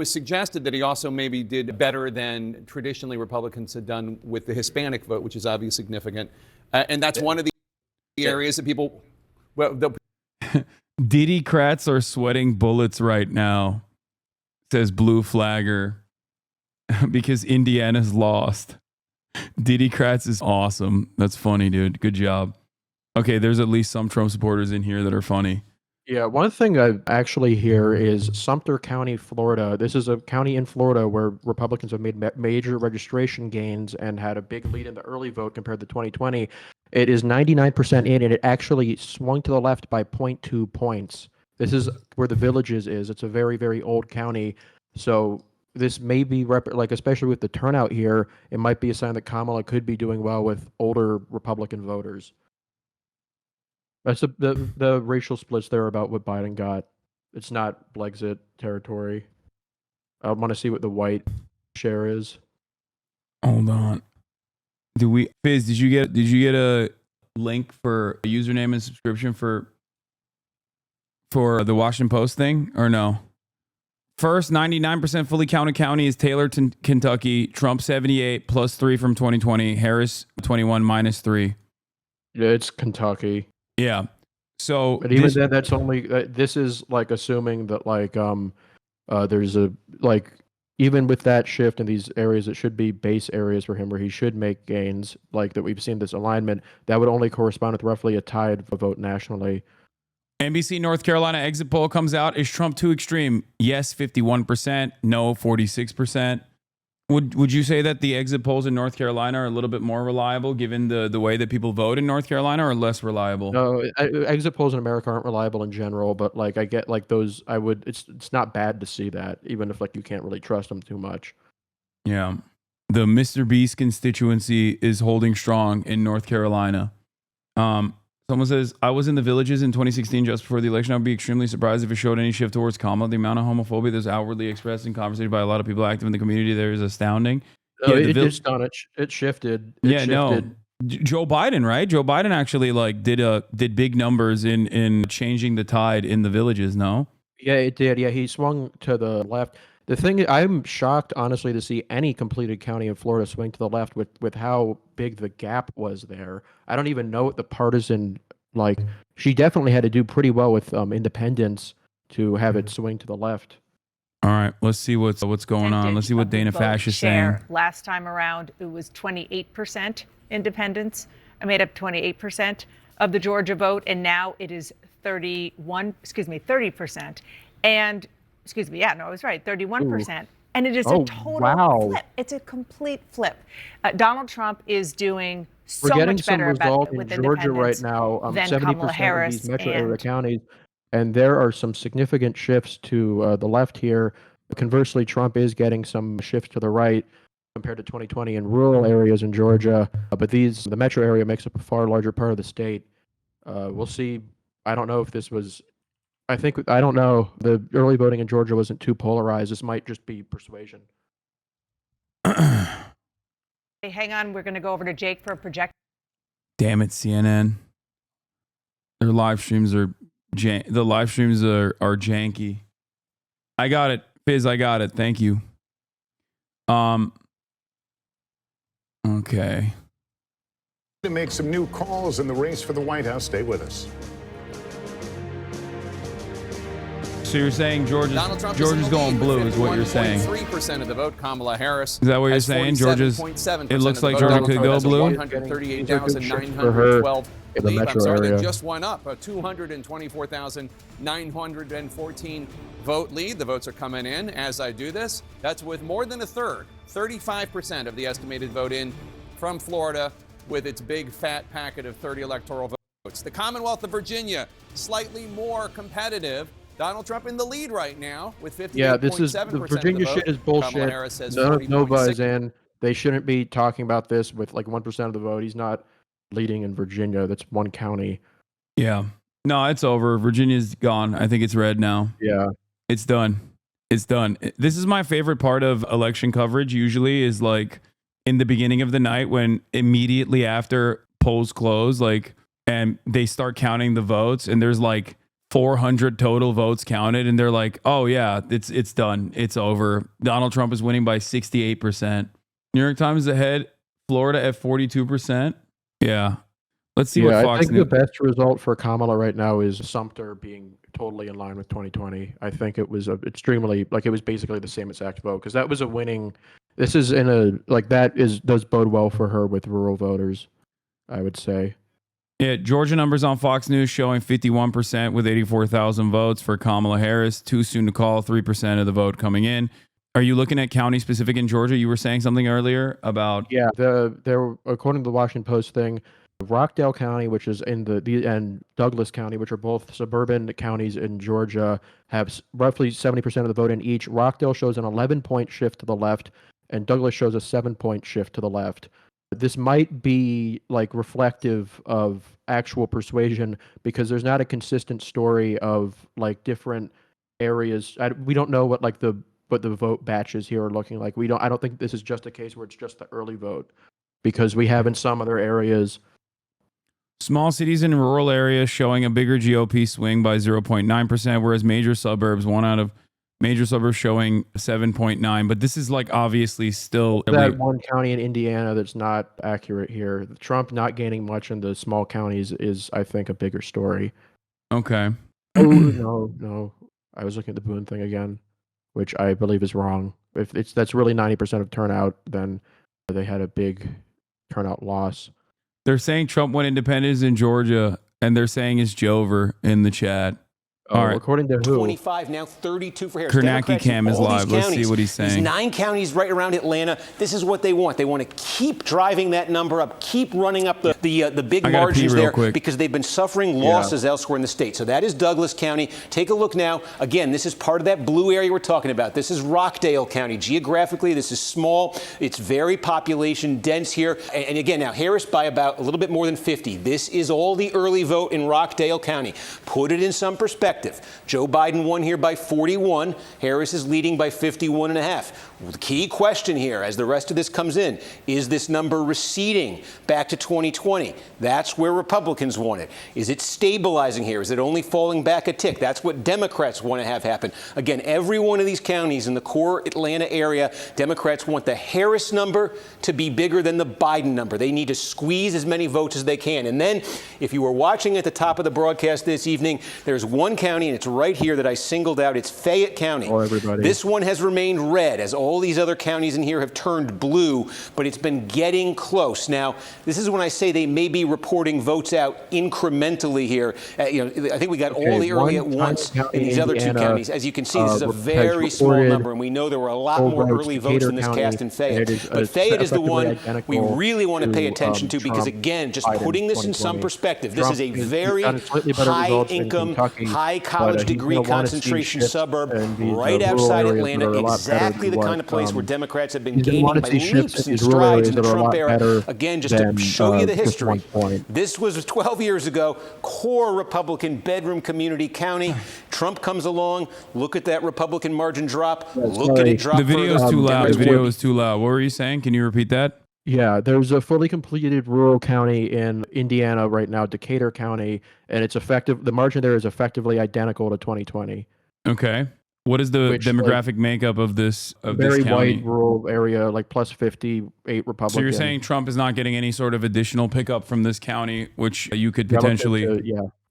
suggested that he also maybe did better than traditionally Republicans had done with the Hispanic vote, which is obviously significant, and that's one of the areas that people. Well, Diddy-crats are sweating bullets right now, says Blue Flagger. Because Indiana's lost. Diddy-crats is awesome. That's funny, dude. Good job. Okay, there's at least some Trump supporters in here that are funny. Yeah, one thing I actually hear is Sumter County, Florida. This is a county in Florida where Republicans have made major registration gains and had a big lead in the early vote compared to 2020. It is 99% in, and it actually swung to the left by 0.2 points. This is where the Villages is. It's a very, very old county. So this may be, especially with the turnout here, it might be a sign that Kamala could be doing well with older Republican voters. That's the racial splits there about what Biden got. It's not Brexit territory. I want to see what the white share is. Hold on. Fizz, did you get a link for a username and subscription for the Washington Post thing or no? First, 99% fully counted county is Taylor, Kentucky. Trump 78 plus 3 from 2020. Harris 21 minus 3. Yeah, it's Kentucky. Yeah. So, but even then, that's only. This is like assuming that there's a even with that shift in these areas, it should be base areas for him where he should make gains that we've seen this alignment. That would only correspond with roughly a tied vote nationally. NBC North Carolina exit poll comes out. Is Trump too extreme? Yes, 51%. No, 46%. Would you say that the exit polls in North Carolina are a little bit more reliable given the way that people vote in North Carolina, or less reliable? No, exit polls in America aren't reliable in general, but like I get like those. I would. It's not bad to see that, even if like you can't really trust them too much. Yeah. The Mr. Beast constituency is holding strong in North Carolina. Someone says, I was in the Villages in 2016 just before the election. I would be extremely surprised if it showed any shift towards Kamala. The amount of homophobia that's outwardly expressed in conversation by a lot of people active in the community there is astounding. It's done. It shifted. It shifted. No. Joe Biden, right? Joe Biden actually like did big numbers in changing the tide in the Villages, no? Yeah, it did. Yeah, he swung to the left. The thing I'm shocked, honestly, to see any completed county in Florida swing to the left with how big the gap was there. I don't even know what the partisan, like, she definitely had to do pretty well with independents to have it swing to the left. All right, let's see what's going on. Let's see what Dana Fash is saying. Last time around, it was 28% independents. I made up 28% of the Georgia vote, and now it is 30%. And I was right, 31%. Ooh. And it is a total flip. It's a complete flip. Donald Trump is doing so much better with in Georgia right now. 70% of these metro area counties, and there are some significant shifts to the left here. Conversely, Trump is getting some shifts to the right compared to 2020 in rural areas in Georgia. But the metro area makes up a far larger part of the state. We'll see. I don't know if this was. I don't know. The early voting in Georgia wasn't too polarized. This might just be persuasion. Hey, hang on. We're going to go over to Jake for a projection. Damn it, CNN. Their live streams are janky. I got it, Fizz. I got it. Thank you. Okay. To make some new calls in the race for the White House. Stay with us. So you're saying Georgia's going blue is what you're saying. 3% of the vote. Kamala Harris. Is that what you're saying? It looks like Georgia could go blue. 138,912. The metro area. They just went up a 224,914 vote lead. The votes are coming in as I do this. That's with more than a third, 35% of the estimated vote in from Florida, with its big fat packet of 30 electoral votes. The Commonwealth of Virginia, slightly more competitive. Donald Trump in the lead right now with 58.7% Yeah, this is the Virginia shit is bullshit. None of Nova is in. They shouldn't be talking about this with like 1% of the vote. He's not leading in Virginia. That's one county. Yeah. No, it's over. Virginia's gone. I think it's red now. Yeah. It's done. It's done. This is my favorite part of election coverage usually is like in the beginning of the night when immediately after polls close, like, and they start counting the votes and there's like 400 total votes counted, and they're like, "Oh yeah, it's done. It's over. Donald Trump is winning by 68%. New York Times is ahead. Florida at 42%. Yeah, let's see what Fox I think News. the best result for Kamala right now is Sumter being totally in line with 2020. I think it was extremely it was basically the same exact vote because that was a winning. This is does bode well for her with rural voters, I would say. Yeah, Georgia numbers on Fox News showing 51% with 84,000 votes for Kamala Harris. Too soon to call, 3% of the vote coming in. Are you looking at county specific in Georgia? You were saying something earlier about... Yeah, there according to the Washington Post thing, Rockdale County, which is in and Douglas County, which are both suburban counties in Georgia, have roughly 70% of the vote in each. Rockdale shows an 11-point shift to the left, and Douglas shows a 7-point shift to the left. This might be like reflective of actual persuasion because there's not a consistent story of like different areas. We don't know what the vote batches here are looking like. I don't think this is just a case where it's just the early vote because we have in some other areas. Small cities and rural areas showing a bigger GOP swing by 0.9%, whereas major suburbs, one out of major suburbs showing 7.9, but this is like obviously still that one county in Indiana that's not accurate here. Trump not gaining much in the small counties is, I think, a bigger story. Okay. No. I was looking at the Boone thing again, which I believe is wrong. If that's really 90% of turnout, then they had a big turnout loss. They're saying Trump won independents in Georgia, and they're saying it's Jover in the chat. All right. According to who? 25, now 32 for Harris. Kornacki Democrats in Cam is all these live. Let's see counties, what he's saying. These 9 counties right around Atlanta, this is what they want. They want to keep driving that number up, keep running up the big margins there because they've been suffering losses elsewhere in the state. So that is Douglas County. Take a look now. Again, this is part of that blue area we're talking about. This is Rockdale County. Geographically, this is small. It's very population dense here. And again, now Harris by about a little bit more than 50. This is all the early vote in Rockdale County. Put it in some perspective. Joe Biden won here by 41. Harris is leading by 51.5. The key question here, as the rest of this comes in, is this number receding back to 2020? That's where Republicans want it. Is it stabilizing here? Is it only falling back a tick? That's what Democrats want to have happen. Again, every one of these counties in the core Atlanta area, Democrats want the Harris number to be bigger than the Biden number. They need to squeeze as many votes as they can. And then, if you were watching at the top of the broadcast this evening, there's one county, and it's right here that I singled out. It's Fayette County. Oh, everybody. This one has remained red, as all these other counties in here have turned blue, but it's been getting close. Now, this is when I say they may be reporting votes out incrementally here. I think we got all the early at once in these other 2 counties. As you can see, this is a very small number, and we know there were a lot more early votes than this cast in Fayette. But Fayette is the one we really want to pay attention to because, again, just putting this in some perspective, this is a very high-income, high-college degree concentration suburb right outside Atlanta, exactly the kind of place where Democrats have been gaining by leaps and strides in the Trump era. Again, just to show you the history. This was 12 years ago, core Republican bedroom community county. Trump comes along. Look at that Republican margin drop. Look at it drop. The video is too loud. The video is too loud. What were you saying? Can you repeat that? Yeah, there's a fully completed rural county in Indiana right now, Decatur County, and it's effective. The margin there is effectively identical to 2020. Okay. What is the demographic makeup of this very county? white rural area, like plus 58 Republican. So you're saying Trump is not getting any sort of additional pickup from this county, which you could potentially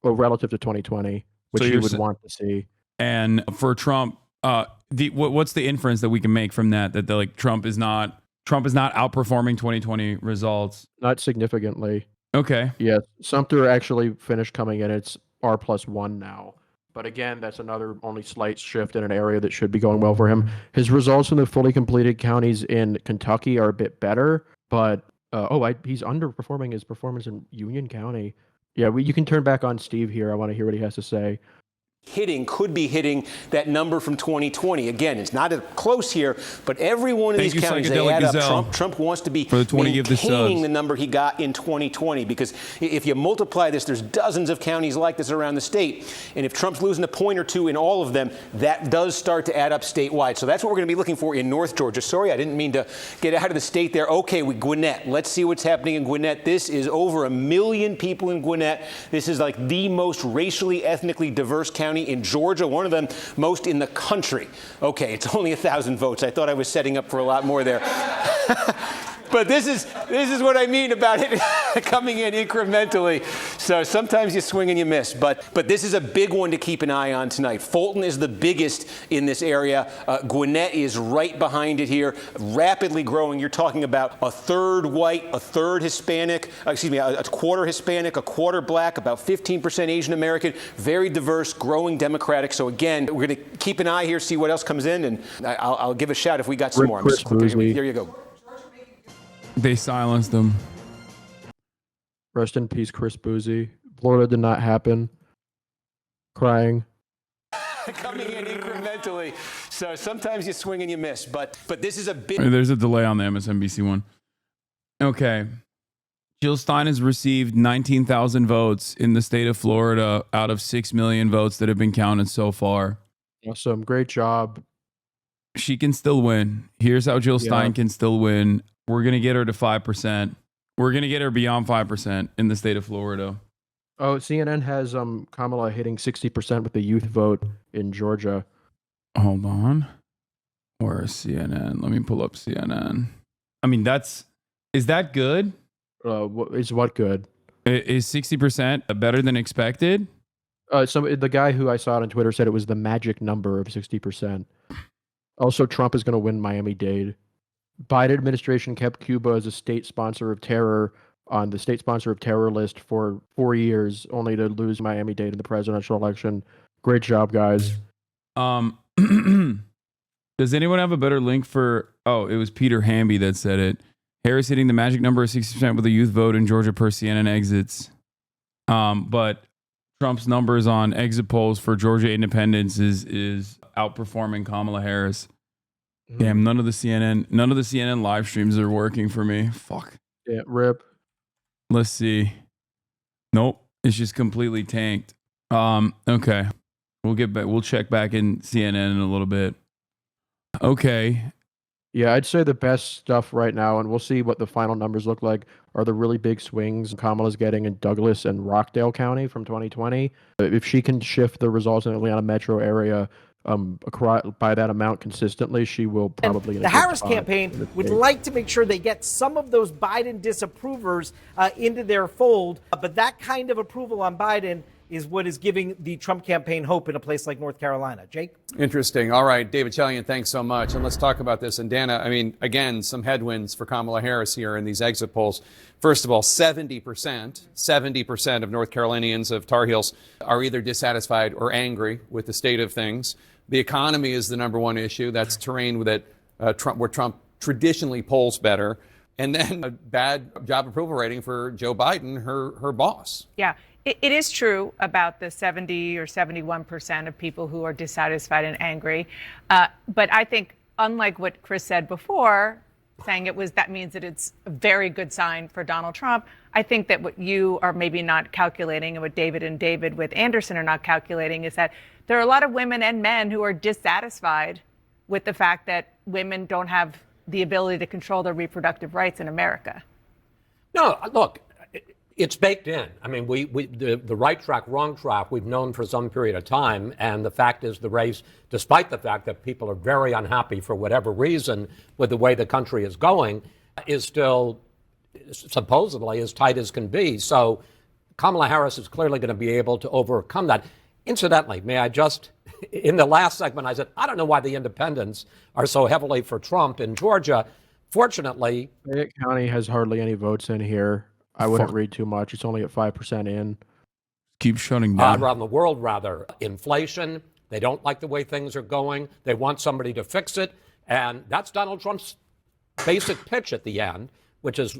relative to 2020, which you would want to see. And for Trump, what's the inference that we can make from that? That like Trump is not outperforming 2020 results? Not significantly. Okay. Yes, Sumter actually finished coming in. It's R+1 now. But again, that's another only slight shift in an area that should be going well for him. His results in the fully completed counties in Kentucky are a bit better, but he's underperforming his performance in Union County. Yeah, you can turn back on Steve here. I want to hear what he has to say. Could be hitting that number from 2020. Again, it's not close here, but every one of these counties, they add up. Trump wants to be maintaining the number he got in 2020, because if you multiply this, there's dozens of counties like this around the state, and if Trump's losing a point or two in all of them, that does start to add up statewide. So that's what we're going to be looking for in North Georgia. Sorry, I didn't mean to get out of the state there. Okay, with Gwinnett. Let's see what's happening in Gwinnett. This is over 1 million people in Gwinnett. This is like the most racially, ethnically diverse county in Georgia, one of them most in the country. Okay, it's only 1,000 votes. I thought I was setting up for a lot more there. But this is what I mean about it coming in incrementally. So sometimes you swing and you miss. But this is a big one to keep an eye on tonight. Fulton is the biggest in this area. Gwinnett is right behind it here, rapidly growing. You're talking about a third white, a third Hispanic, a quarter Hispanic, a quarter black, about 15% Asian American, very diverse, growing Democratic. So again, we're going to keep an eye here, see what else comes in, and I'll give a shout if we got some more. There you go. They silenced him. Rest in peace, Chris Boozy. Florida did not happen. Crying. Coming in incrementally. So sometimes you swing and you miss. But this is a big... There's a delay on the MSNBC one. Okay. Jill Stein has received 19,000 votes in the state of Florida out of 6 million votes that have been counted so far. Awesome. Great job. She can still win. Here's how Jill Stein can still win. We're going to get her to 5%. We're going to get her beyond 5% in the state of Florida. Oh, CNN has Kamala hitting 60% with the youth vote in Georgia. Hold on. Where is CNN? Let me pull up CNN. I mean, is that good? Is what good? Is 60% better than expected? The guy who I saw it on Twitter said it was the magic number of 60%. Also, Trump is going to win Miami-Dade. Biden administration kept Cuba as a state sponsor of terror on the state sponsor of terror list for 4 years, only to lose Miami-Dade in the presidential election. Great job, guys. Does anyone have a better link for? Oh, it was Peter Hamby that said it. Harris hitting the magic number of 60% with a youth vote in Georgia per CNN exits. But Trump's numbers on exit polls for Georgia independents is outperforming Kamala Harris. Damn, none of the CNN live streams are working for me. Fuck. Yeah, rip. Let's see. Nope, it's just completely tanked. Okay. We'll get back. We'll check back in CNN in a little bit. Okay. Yeah, I'd say the best stuff right now, and we'll see what the final numbers look like, are the really big swings Kamala's getting in Douglas and Rockdale County from 2020. If she can shift the results in the Atlanta metro area by that amount consistently, she will probably. The Harris campaign would like to make sure they get some of those Biden disapprovers into their fold, but that kind of approval on Biden is what is giving the Trump campaign hope in a place like North Carolina. Jake? Interesting. All right, David Chalian, thanks so much. And let's talk about this. And Dana, I mean, again, some headwinds for Kamala Harris here in these exit polls. First of all, 70% of North Carolinians, of Tar Heels, are either dissatisfied or angry with the state of things. The economy is the number one issue. That's terrain that where Trump traditionally polls better. And then a bad job approval rating for Joe Biden, her boss. Yeah. It is true about the 70 or 71% of people who are dissatisfied and angry. But I think, unlike what Chris said before, saying that means that it's a very good sign for Donald Trump, I think that what you are maybe not calculating and what David and David with Anderson are not calculating is that there are a lot of women and men who are dissatisfied with the fact that women don't have the ability to control their reproductive rights in America. No, look. It's baked in. I mean, the right track, wrong track, we've known for some period of time. And the fact is the race, despite the fact that people are very unhappy for whatever reason with the way the country is going, is still supposedly as tight as can be. So Kamala Harris is clearly going to be able to overcome that. Incidentally, may I just, in the last segment, I said, I don't know why the independents are so heavily for Trump in Georgia. Fortunately, Fayette County has hardly any votes in here. I wouldn't read too much. It's only at 5% in. Keep shutting down. Around the world, rather. Inflation. They don't like the way things are going. They want somebody to fix it. And that's Donald Trump's basic pitch at the end, which is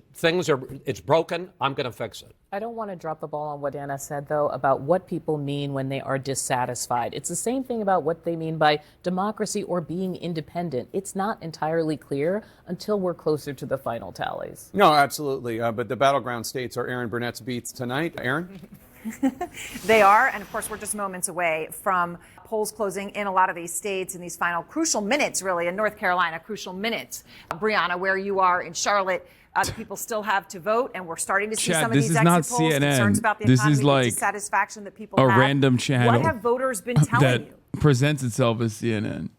it's broken. I'm going to fix it. I don't want to drop the ball on what Anna said, though, about what people mean when they are dissatisfied. It's the same thing about what they mean by democracy or being independent. It's not entirely clear until we're closer to the final tallies. No, absolutely. But the battleground states are Aaron Burnett's beats tonight. Aaron? They are, and of course, we're just moments away from polls closing in a lot of these states in these final crucial minutes, really, in North Carolina, crucial minutes. Brianna, where you are in Charlotte, the people still have to vote, and we're starting to see some of these exit polls, concerns about the economy, the dissatisfaction that people have. A random channel. What have voters been telling you? That presents itself as CNN.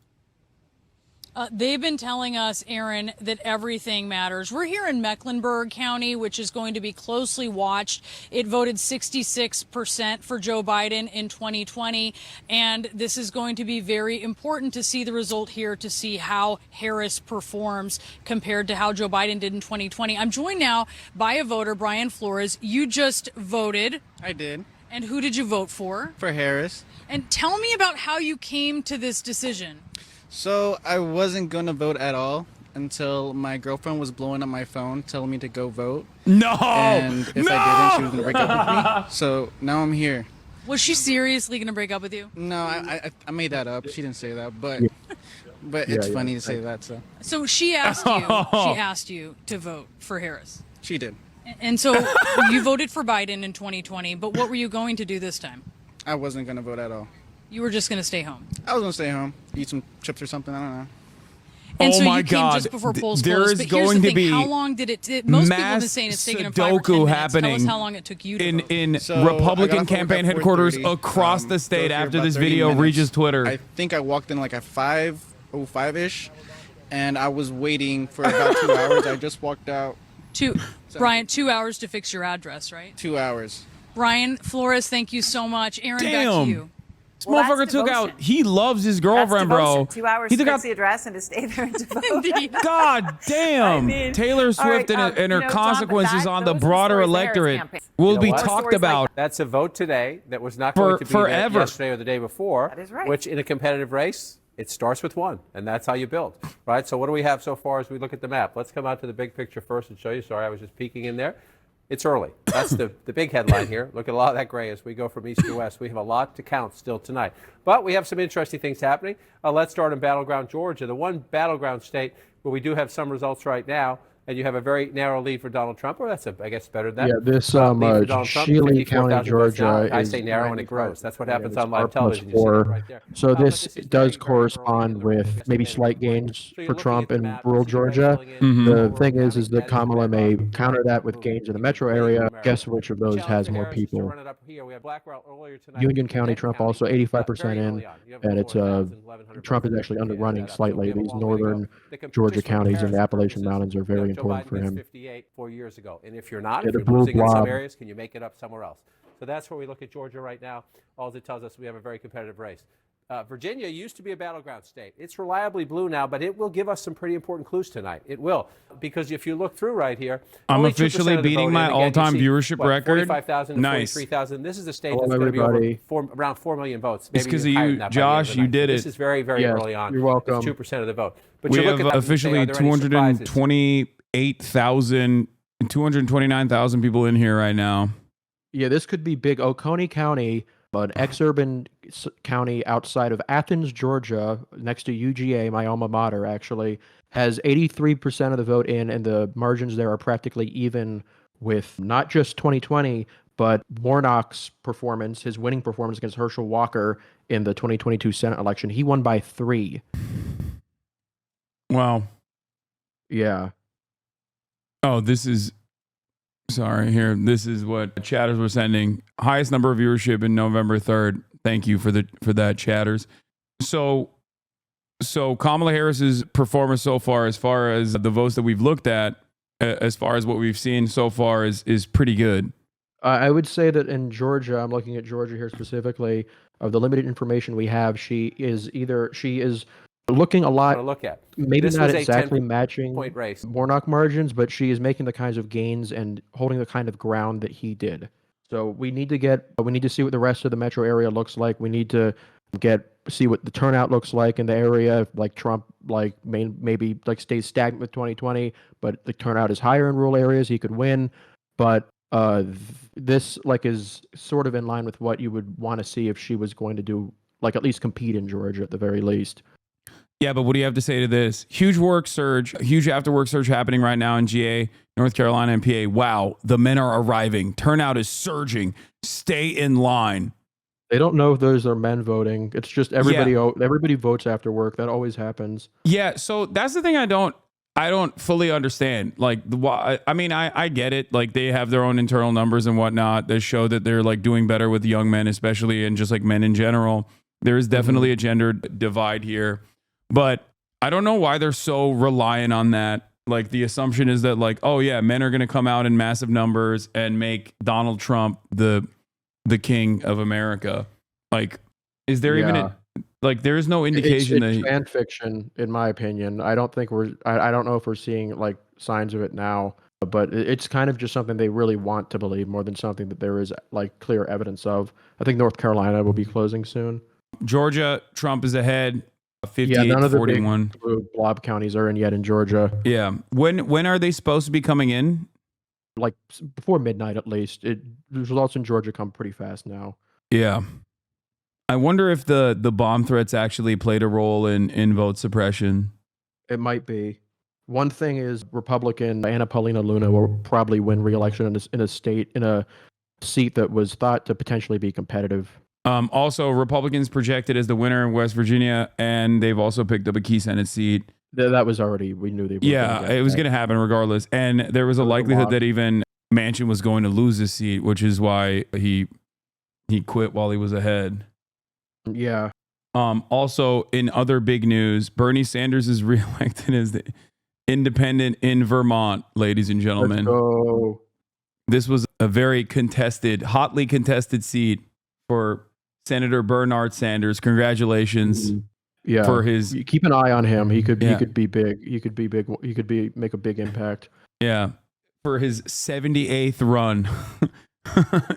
They've been telling us, Aaron, that everything matters. We're here in Mecklenburg County, which is going to be closely watched. It voted 66% for Joe Biden in 2020, and this is going to be very important to see the result here, to see how Harris performs compared to how Joe Biden did in 2020. I'm joined now by a voter, Brian Flores. You just voted. I did. And who did you vote for? For Harris. And tell me about how you came to this decision. So I wasn't going to vote at all until my girlfriend was blowing up my phone telling me to go vote. No! And if I didn't, she was going to break up with me. So now I'm here. Was she seriously going to break up with you? No, I made that up. She didn't say that, but it's funny to say that. So she asked you to vote for Harris. She did. And so you voted for Biden in 2020, but what were you going to do this time? I wasn't going to vote at all. You were just going to stay home. I was going to stay home, eat some chips or something. I don't know. And so you came just before polls closed. But here's the thing: how long did it? Most people have been saying it's taken 5 or 10 minutes. Happening Tell us how long it took you to vote. in Republican campaign headquarters across the state after this video reaches Twitter. I think I walked in like at 5:05ish, and I was waiting for about 2 hours. I just walked out. Brian, 2 hours to fix your address, right? 2 hours. Brian Flores, thank you so much. Aaron, back to you. This Well, that's motherfucker took devotion. out. He loves his girlfriend, That's bro. devotion. 2 hours He to took fix out. the address and to stay there and devote. God damn. I mean, Taylor all Swift right, and her John, but consequences on the those are broader stories the Harris electorate campaign. will You know be what? talked about. That's a vote today that was not For going to be forever. there yesterday or the day before. That is right. Which in a competitive race, it starts with one, and that's how you build, right? So what do we have so far as we look at the map? Let's come out to the big picture first and show you. Sorry, I was just peeking in there. It's early. That's the big headline here. Look at a lot of that gray as we go from east to west. We have a lot to count still tonight. But we have some interesting things happening. Let's start in battleground Georgia, the one battleground state where we do have some results right now. And you have a very narrow lead for Donald Trump, or that's, I guess, better than that. Yeah, this lead for Donald Trump, Shealy 54,000 County, votes Georgia. now. I is say narrow and it 95. grows. That's what happens it's on live R plus television. You see 4. it right there. So this this is does correspond with maybe slight gains for Trump in rural Georgia. The thing is that Kamala may counter that with gains in the metro area. Guess which of those has more people? Union County, Trump also 85% in, and it's Trump is actually underrunning slightly. These northern Georgia counties in the Appalachian Mountains are very important for him. 58 4 years ago. And if you're not, Yeah, if the you're blue losing in some blob. areas, can you make it up somewhere else? So that's where we look at Georgia right now. All it tells us we have a very competitive race. Virginia used to be a battleground state. It's reliably blue now, but it will give us some pretty important clues tonight. It will, because if you look through right here, I'm only 2% officially of the beating vote, my and again, you all-time see, viewership what, record. 45,000, Nice. 43,000. This is a state Hello, that's going to be everybody. around 4 million votes. It's maybe 'cause even of higher you, than that by the end of Josh. the You night. did This it. is very, very Yes, early on. you're welcome. It's 2% of the vote. But We you look have at that and you say, officially are there any surprises? 229,000 people in here right now. Yeah, this could be big. Oconee County, an ex-urban county outside of Athens, Georgia, next to UGA, my alma mater, actually, has 83% of the vote in, and the margins there are practically even with not just 2020, but Warnock's performance, his winning performance against Herschel Walker in the 2022 Senate election. He won by 3. Wow. Yeah. Oh, this is. Sorry, here. This is what chatters were sending. Highest number of viewership in November 3rd. Thank you for that, chatters. So Kamala Harris's performance so far as the votes that we've looked at, as far as what we've seen so far, is pretty good. I would say that in Georgia, I'm looking at Georgia here specifically, of the limited information we have, she is looking a lot, look at. maybe This not was a exactly 10 matching point race. Warnock margins, but she is making the kinds of gains and holding the kind of ground that he did. So we need to see what the rest of the metro area looks like. We need to see what the turnout looks like in the area. If, like, Trump maybe stays stagnant with 2020, but the turnout is higher in rural areas, he could win. But this is sort of in line with what you would want to see if she was going to do, at least compete in Georgia at the very least. Yeah, but what do you have to say to this? Huge work surge, huge after work surge happening right now in GA, North Carolina, and PA. Wow, the men are arriving. Turnout is surging. Stay in line. They don't know if those are men voting. It's just everybody votes after work. That always happens. Yeah, so that's the thing I don't fully understand. I get it. Like, they have their own internal numbers and whatnot that show that they're doing better with young men, especially, and just men in general. There is definitely a gender divide here. But I don't know why they're so reliant on that. The assumption is that oh yeah, men are going to come out in massive numbers and make Donald Trump the king of America. Is there even there is no indication it's that fan fiction, in my opinion. I don't know if we're seeing signs of it now, but it's kind of just something they really want to believe more than something that there is clear evidence of. I think North Carolina will be closing soon. Georgia, Trump is ahead. 58 none of the 41. big blue blob counties are in yet in Georgia. Yeah. When are they supposed to be coming in? Before midnight, at least. The results in Georgia come pretty fast now. Yeah. I wonder if the bomb threats actually played a role in vote suppression. It might be. One thing is Republican Anna Paulina Luna will probably win re-election in a seat that was thought to potentially be competitive. Also, Republicans projected as the winner in West Virginia, and they've also picked up a key Senate seat. That was already, we knew they were. Yeah, it was going to happen regardless. And there was a likelihood that even Manchin was going to lose his seat, which is why he quit while he was ahead. Yeah. Also, in other big news, Bernie Sanders is reelected as the independent in Vermont, ladies and gentlemen. Let's go. This was a very hotly contested seat for Senator Bernard Sanders. Congratulations Yeah, for his. You keep an eye on him. He could Yeah. be big. He could be big. He could make a big impact. Yeah, for his 78th run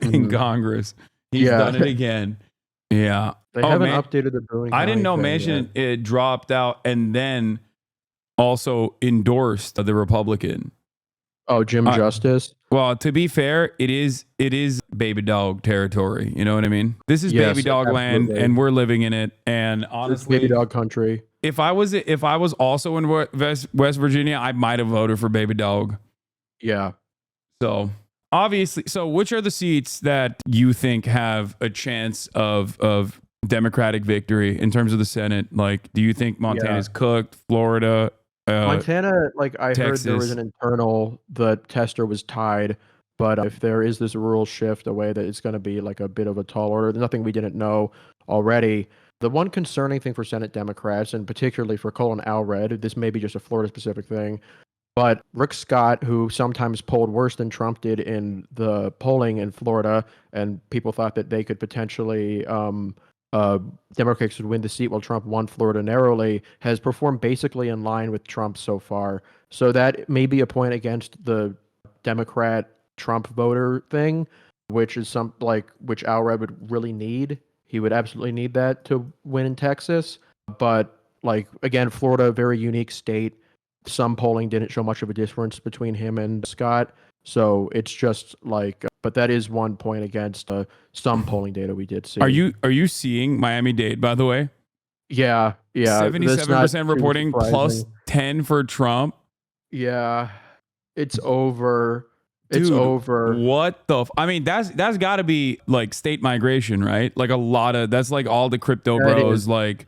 in Congress. He's done it again. Yeah. They haven't updated the Boone I didn't County know thing Manchin it dropped out and then also endorsed the Republican. Oh, Jim Justice. Well, to be fair, it is baby dog territory. You know what I mean? This is Yes, baby dog land, absolutely. and we're living in it. And It's honestly, baby dog country. if I was also in West Virginia, I might have voted for baby dog. Yeah. So obviously, which are the seats that you think have a chance of Democratic victory in terms of the Senate? Like, do you think Montana's cooked? Florida? Montana, like I heard there was Texas. an internal, the tester was tied, but if there is this rule shift away that it's going to be like a bit of a tall order, nothing we didn't know already. The one concerning thing for Senate Democrats, and particularly for Colin Allred, this may be just a Florida specific thing, but Rick Scott, who sometimes polled worse than Trump did in the polling in Florida, and people thought that they could potentially Democrats would win the seat while Trump won Florida narrowly, has performed basically in line with Trump so far. So that may be a point against the Democrat Trump voter thing, which is which Allred would really need. He would absolutely need that to win in Texas. But again, Florida, very unique state. Some polling didn't show much of a difference between him and Scott. So it's just but that is one point against some polling data we did see. Are you seeing Miami-Dade, by the way? Yeah. 77% reporting plus 10 for Trump. Yeah. It's over. Dude, it's over. What the? I mean, that's got to be like state migration, right? Like a lot of that's like all the crypto bros, like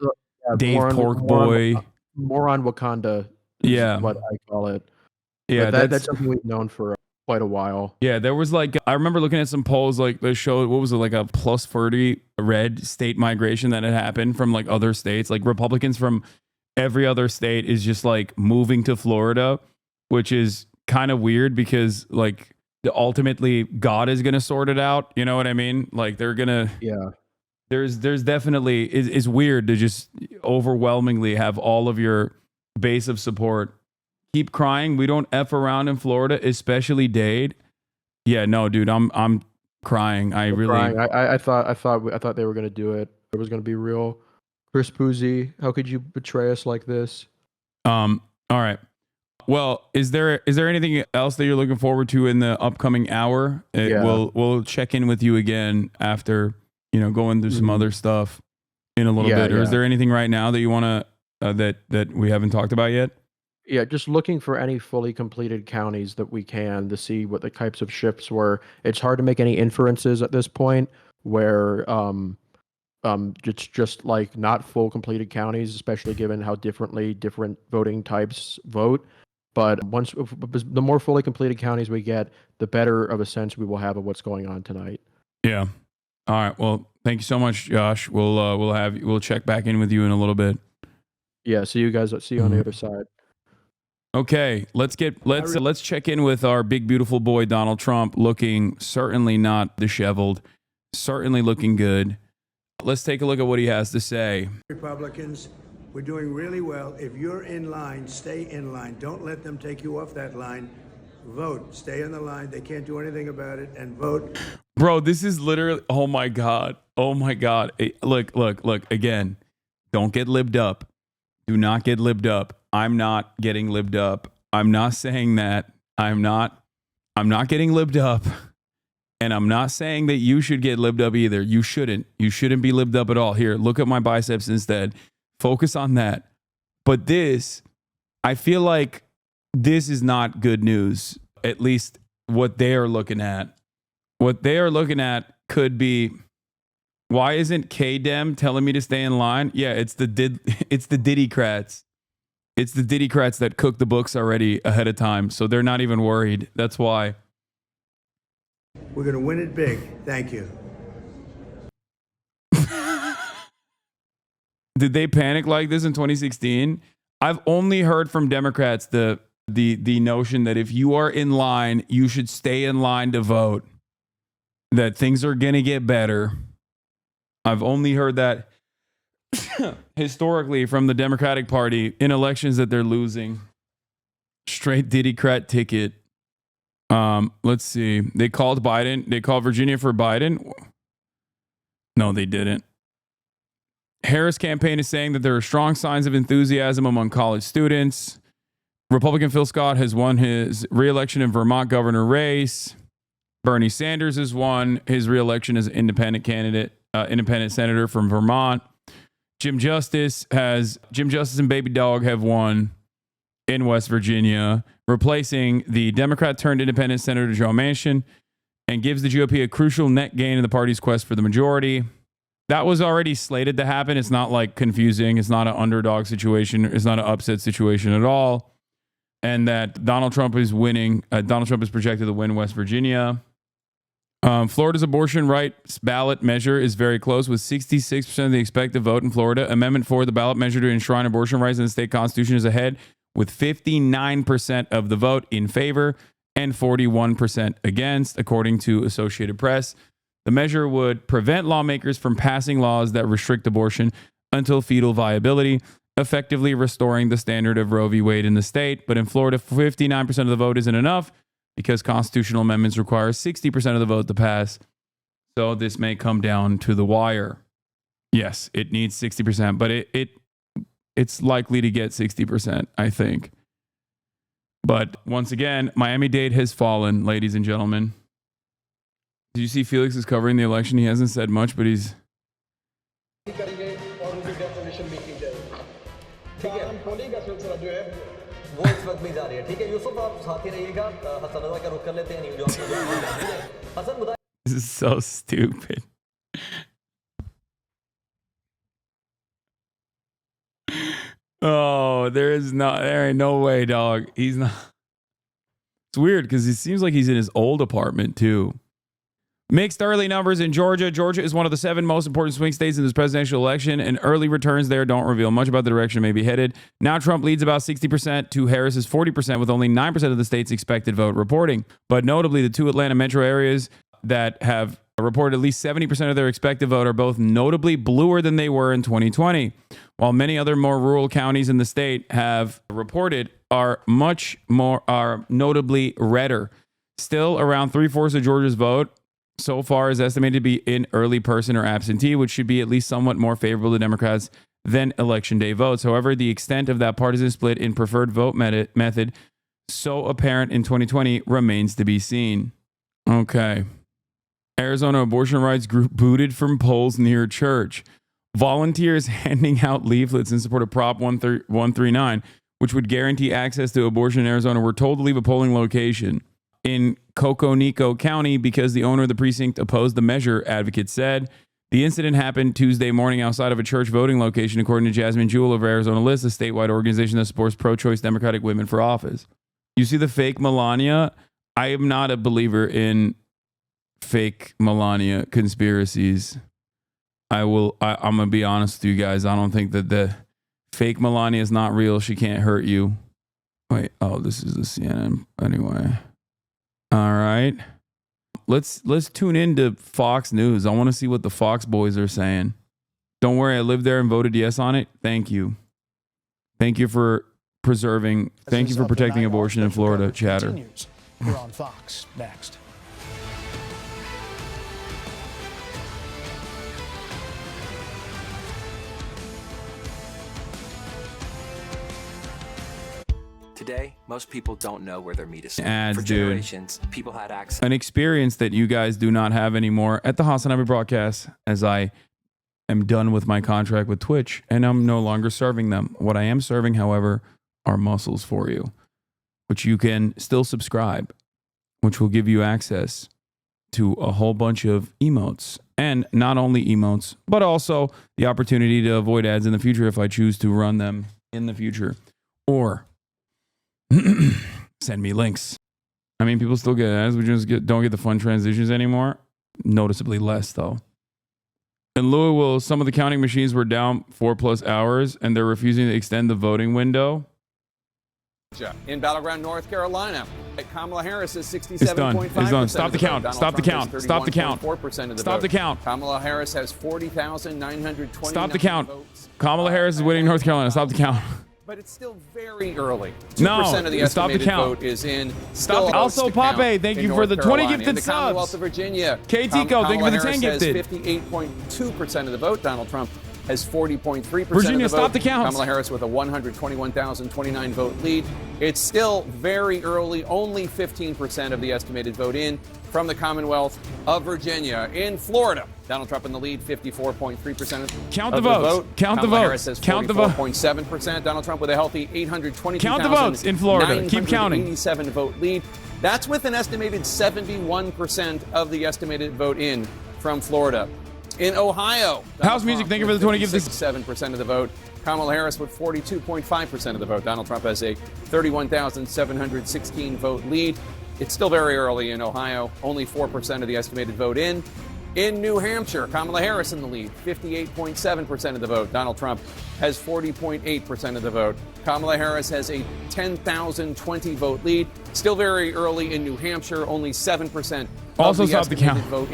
Dave Porkboy. More on Wakanda. Yeah, what I call it. Yeah, but that's something we've known for quite a while. Yeah, there was I remember looking at some polls that showed what was it, like a plus 30 red state migration that had happened from other states. Like Republicans from every other state is just moving to Florida, which is kind of weird because ultimately God is gonna sort it out. You know what I mean? They're gonna. Yeah. There's definitely it's weird to just overwhelmingly have all of your base of support keep crying. We don't F around in Florida, especially Dade. Yeah, no, dude, I'm crying. I thought they were gonna do it. It was gonna be real. Chris Puzzi, how could you betray us like this? All right. Well, is there anything else that you're looking forward to in the upcoming hour? Yeah. We'll check in with you again after going through some other stuff in a little bit. Or is there anything right now that you want to that we haven't talked about yet? Yeah, just looking for any fully completed counties that we can to see what the types of shifts were. It's hard to make any inferences at this point where it's just not full completed counties, especially given how differently different voting types vote. But the more fully completed counties we get, the better of a sense we will have of what's going on tonight. Yeah. All right. Well, thank you so much, Josh. We'll check back in with you in a little bit. Yeah. See you guys. See you on the other side. Okay, let's check in with our big beautiful boy Donald Trump, looking certainly not disheveled, certainly looking good. Let's take a look at what he has to say. Republicans, we're doing really well. If you're in line, stay in line. Don't let them take you off that line. Vote. Stay on the line. They can't do anything about it. And vote. Bro, this is literally, oh my God. Oh my God. Look, again, don't get libbed up. Do not get libbed up. I'm not getting libbed up. I'm not saying that. I'm not getting libbed up. And I'm not saying that you should get libbed up either. You shouldn't. You shouldn't be libbed up at all. Here, look at my biceps instead. Focus on that. But I feel like this is not good news. At least what they are looking at. What they are looking at could be, why isn't K-Dem telling me to stay in line? Yeah, it's the Diddycrats. It's the Diddycrats that cook the books already ahead of time, so they're not even worried. That's why. We're going to win it big. Thank you. Did they panic like this in 2016? I've only heard from Democrats the notion that if you are in line, you should stay in line to vote. That things are going to get better. I've only heard that historically from the Democratic Party in elections that they're losing. Straight Diddy-crat ticket. Let's see. They called Biden. They called Virginia for Biden. No, they didn't. Harris campaign is saying that there are strong signs of enthusiasm among college students. Republican Phil Scott has won his re-election in Vermont governor race. Bernie Sanders has won his re-election as independent candidate, independent senator from Vermont. Jim Justice and Baby Dog have won in West Virginia, replacing the Democrat turned independent Senator Joe Manchin, and gives the GOP a crucial net gain in the party's quest for the majority. That was already slated to happen. It's not like confusing. It's not an underdog situation. It's not an upset situation at all. And that Donald Trump is winning. Donald Trump is projected to win West Virginia. Florida's abortion rights ballot measure is very close with 66% of the expected vote in Florida. Amendment 4, the ballot measure to enshrine abortion rights in the state constitution, is ahead with 59% of the vote in favor and 41% against, according to Associated Press. The measure would prevent lawmakers from passing laws that restrict abortion until fetal viability, effectively restoring the standard of Roe v. Wade in the state. But in Florida, 59% of the vote isn't enough because constitutional amendments require 60% of the vote to pass. So this may come down to the wire. Yes, it needs 60%, but it's likely to get 60%, I think. But once again, Miami-Dade has fallen, ladies and gentlemen. Did you see Felix is covering the election? He hasn't said much, but he's... This is so stupid. Oh, there ain't no way, dog. He's not. It's weird because it seems like he's in his old apartment too. Mixed early numbers in Georgia. Georgia is one of the 7 most important swing states in this presidential election, and early returns there don't reveal much about the direction it may be headed. Now Trump leads about 60% to Harris's 40%, with only 9% of the state's expected vote reporting. But notably, the 2 Atlanta metro areas that have reported at least 70% of their expected vote are both notably bluer than they were in 2020, while many other more rural counties in the state have reported are notably redder. Still, around 3/4 of Georgia's vote so far is estimated to be in early person or absentee, which should be at least somewhat more favorable to Democrats than election day votes. However, the extent of that partisan split in preferred vote method, so apparent in 2020, remains to be seen. Okay. Arizona abortion rights group booted from polls near church. Volunteers handing out leaflets in support of Prop 139, which would guarantee access to abortion in Arizona, were told to leave a polling location in Coconico County because the owner of the precinct opposed the measure, advocates said. The incident happened Tuesday morning outside of a church voting location, according to Jasmine Jewell of Arizona List, a statewide organization that supports pro-choice Democratic women for office. You see the fake Melania? I am not a believer in fake Melania conspiracies. I'm going to be honest with you guys. I don't think that the fake Melania is not real. She can't hurt you. Wait, oh, this is the CNN. Anyway. All right. Let's tune into Fox News. I want to see what the Fox boys are saying. Don't worry, I lived there and voted yes on it. Thank you. Thank you for protecting abortion in Florida, chatter. Continues. We're on Fox next. Today, most people don't know where their meat is sold. Ads, For generations, people had access. An experience that you guys do not have anymore at the Hasanabi broadcast, as I am done with my contract with Twitch and I'm no longer serving them. What I am serving, however, are muscles for you, which you can still subscribe, which will give you access to a whole bunch of emotes, and not only emotes, but also the opportunity to avoid ads in the future if I choose to run them in the future, or send me links. I mean, people still get ads. We just don't get the fun transitions anymore. Noticeably less, though. In Louisville, some of the counting machines were down 4+ hours, and they're refusing to extend the voting window. In battleground North Carolina, Kamala Harris is 67.5%. It's done. Stop the count. Stop the count. Stop the count. 4% of the Stop vote. the count. Kamala Harris has 40,920. Stop the count. Kamala Harris is winning North Carolina. Stop the count. But it's still very early. 2% No, of the stop the estimated count. vote is in. Stop the- also, Pape, thank you for the 20 gifted in the Commonwealth subs. of Virginia. KTCO, thank you for the 10 gifted. Has 58.2% of the vote. Donald Trump has 40.3% Virginia, of the vote. stop the count. Kamala Harris with a 121,029 vote lead. It's still very early. Only 15% of the estimated vote in from the Commonwealth of Virginia. In Florida, Donald Trump in the lead, 54.3% Count the of votes. vote. Count the Kamala votes. Harris has Count the votes. 44.7%. Donald Trump with a healthy 822,000. Count the votes in Florida. Keep counting. 87 vote lead. That's with an estimated 71% of the estimated vote in from Florida. In Ohio, House Music, thank you for the 20 gifted. 7% of the vote. Kamala Harris with 42.5% of the vote. Donald Trump has a 31,716 vote lead. It's still very early in Ohio. Only 4% of the estimated vote in. In New Hampshire, Kamala Harris in the lead, 58.7% of the vote. Donald Trump has 40.8% of the vote. Kamala Harris has a 10,020 vote lead. Still very early in New Hampshire, only 7% Also of the stop the count. estimated vote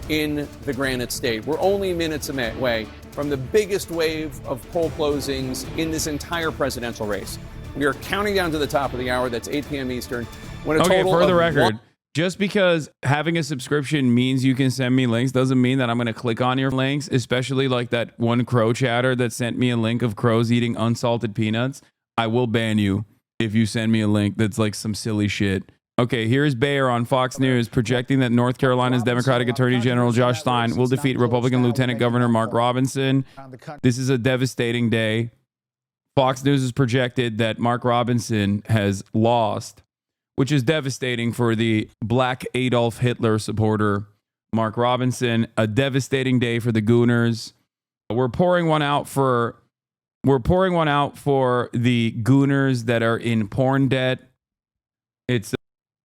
in the Granite State. We're only minutes away from the biggest wave of poll closings in this entire presidential race. We are counting down to the top of the hour. That's 8 p.m. Eastern. When a Okay, total for the of record, just because having a subscription means you can send me links doesn't mean that I'm going to click on your links, especially like that one crow chatter that sent me a link of crows eating unsalted peanuts. I will ban you if you send me a link that's like some silly shit. Okay, here's Bayer on Fox News projecting that North Carolina's Democratic Attorney General Josh Stein will defeat Republican Lieutenant Governor Mark Robinson. This is a devastating day. Fox News has projected that Mark Robinson has lost, which is devastating for the black Adolf Hitler supporter, Mark Robinson. A devastating day for the Gooners. We're pouring one out for the Gooners that are in porn debt. It's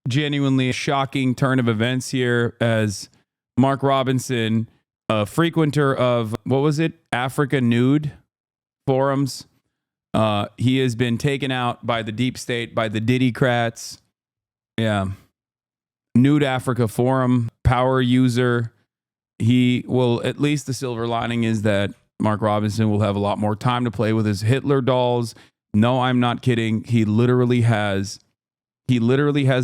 genuinely a shocking turn of events here as Mark Robinson, a frequenter of, what was it, Africa Nude forums. He has been taken out by the deep state, by the Diddycrats. Yeah. Nude Africa Forum, power user. He will, at least the silver lining is that Mark Robinson will have a lot more time to play with his Hitler dolls. No, I'm not kidding. He literally has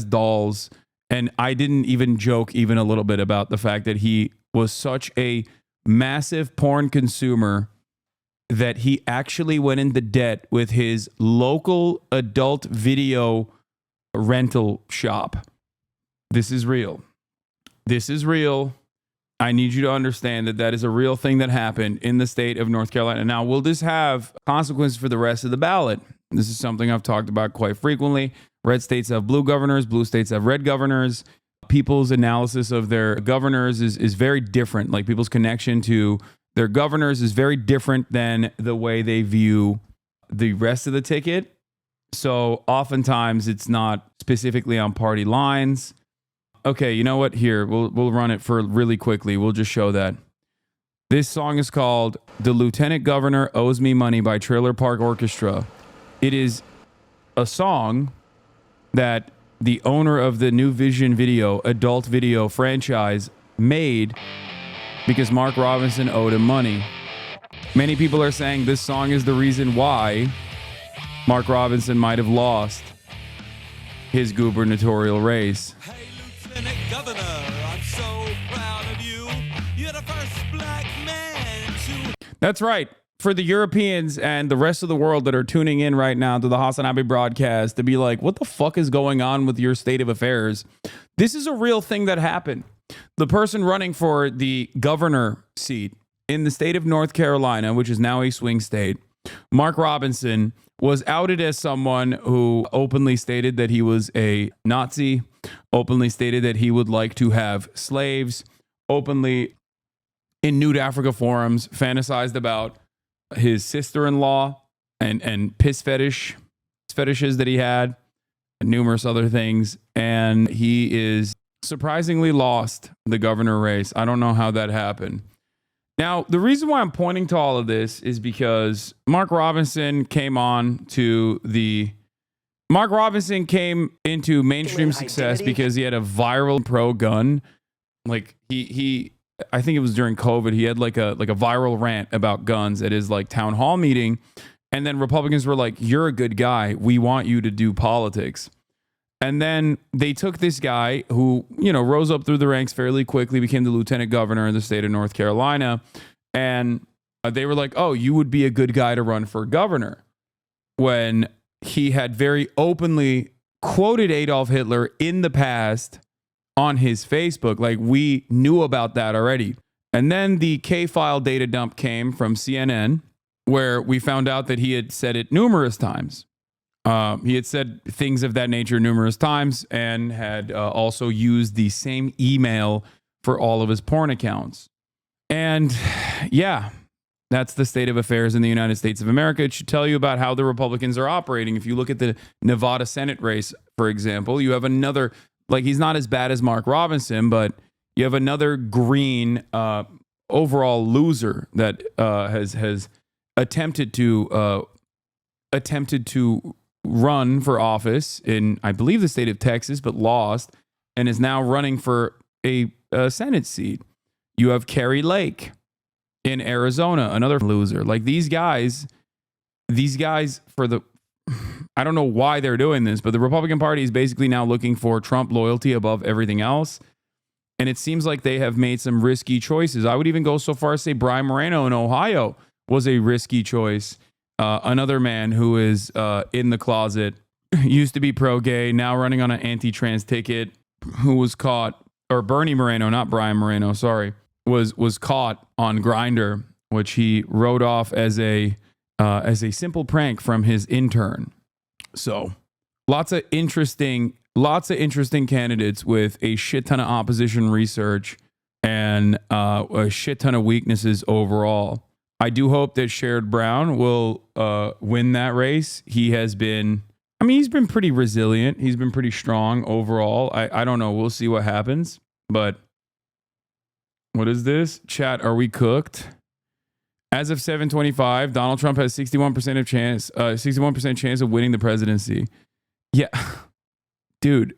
dolls. And I didn't even joke even a little bit about the fact that he was such a massive porn consumer that he actually went into debt with his local adult video rental shop. This is real. This is real. I need you to understand that that is a real thing that happened in the state of North Carolina. Now, will this have consequences for the rest of the ballot? This is something I've talked about quite frequently. Red states have blue governors, blue states have red governors. People's analysis of their governors is very different. Like people's connection to their governors is very different than the way they view the rest of the ticket. So oftentimes it's not specifically on party lines. Okay, you know what? Here, we'll run it for really quickly. We'll just show that. This song is called The Lieutenant Governor Owes Me Money by Trailer Park Orchestra. It is a song that the owner of the New Vision Video, adult video franchise, made because Mark Robinson owed him money. Many people are saying this song is the reason why Mark Robinson might have lost his gubernatorial race. Hey, Lieutenant Governor, I'm so proud of you. You're the first black man to... That's right. For the Europeans and the rest of the world that are tuning in right now to the Hasanabi broadcast to be like, what the fuck is going on with your state of affairs? This is a real thing that happened. The person running for the governor seat in the state of North Carolina, which is now a swing state, Mark Robinson, was outed as someone who openly stated that he was a Nazi, openly stated that he would like to have slaves, openly in Nude Africa forums fantasized about his sister-in-law and piss fetishes that he had, and numerous other things. And he is surprisingly lost the governor race. I don't know how that happened. Now, the reason why I'm pointing to all of this is because Mark Robinson came on to the Mark Robinson came into mainstream success because he had a viral pro-gun. Like I think it was during COVID. He had like a viral rant about guns at his like town hall meeting, and then Republicans were like, "You're a good guy. We want you to do politics." And then they took this guy who, you know, rose up through the ranks fairly quickly, became the lieutenant governor in the state of North Carolina, and they were like, "Oh, you would be a good guy to run for governor," when he had very openly quoted Adolf Hitler in the past on his Facebook. Like, we knew about that already. And then the K-file data dump came from CNN, where we found out that he had said it numerous times. He had said things of that nature numerous times and had also used the same email for all of his porn accounts. And yeah, that's the state of affairs in the United States of America. It should tell you about how the Republicans are operating. If you look at the Nevada Senate race, for example, you have another, like, he's not as bad as Mark Robinson, but you have another green overall loser that has attempted to run for office in, I believe, the state of Texas, but lost, and is now running for a Senate seat. You have Kerry Lake in Arizona, another loser. Like, these guys for the, I don't know why they're doing this, but the Republican Party is basically now looking for Trump loyalty above everything else. And it seems like they have made some risky choices. I would even go so far as say Brian Moreno in Ohio was a risky choice. Another man who is in the closet, used to be pro-gay, now running on an anti-trans ticket, who was caught, or Bernie Moreno, not Brian Moreno, sorry, was caught on Grindr, which he wrote off as a simple prank from his intern. So lots of interesting candidates with a shit ton of opposition research and a shit ton of weaknesses overall. I do hope that Sherrod Brown will win that race. He's been pretty resilient. He's been pretty strong overall. I don't know. We'll see what happens. But what is this? Chat, are we cooked? As of 7:25, Donald Trump has 61% chance of winning the presidency. Yeah. Dude.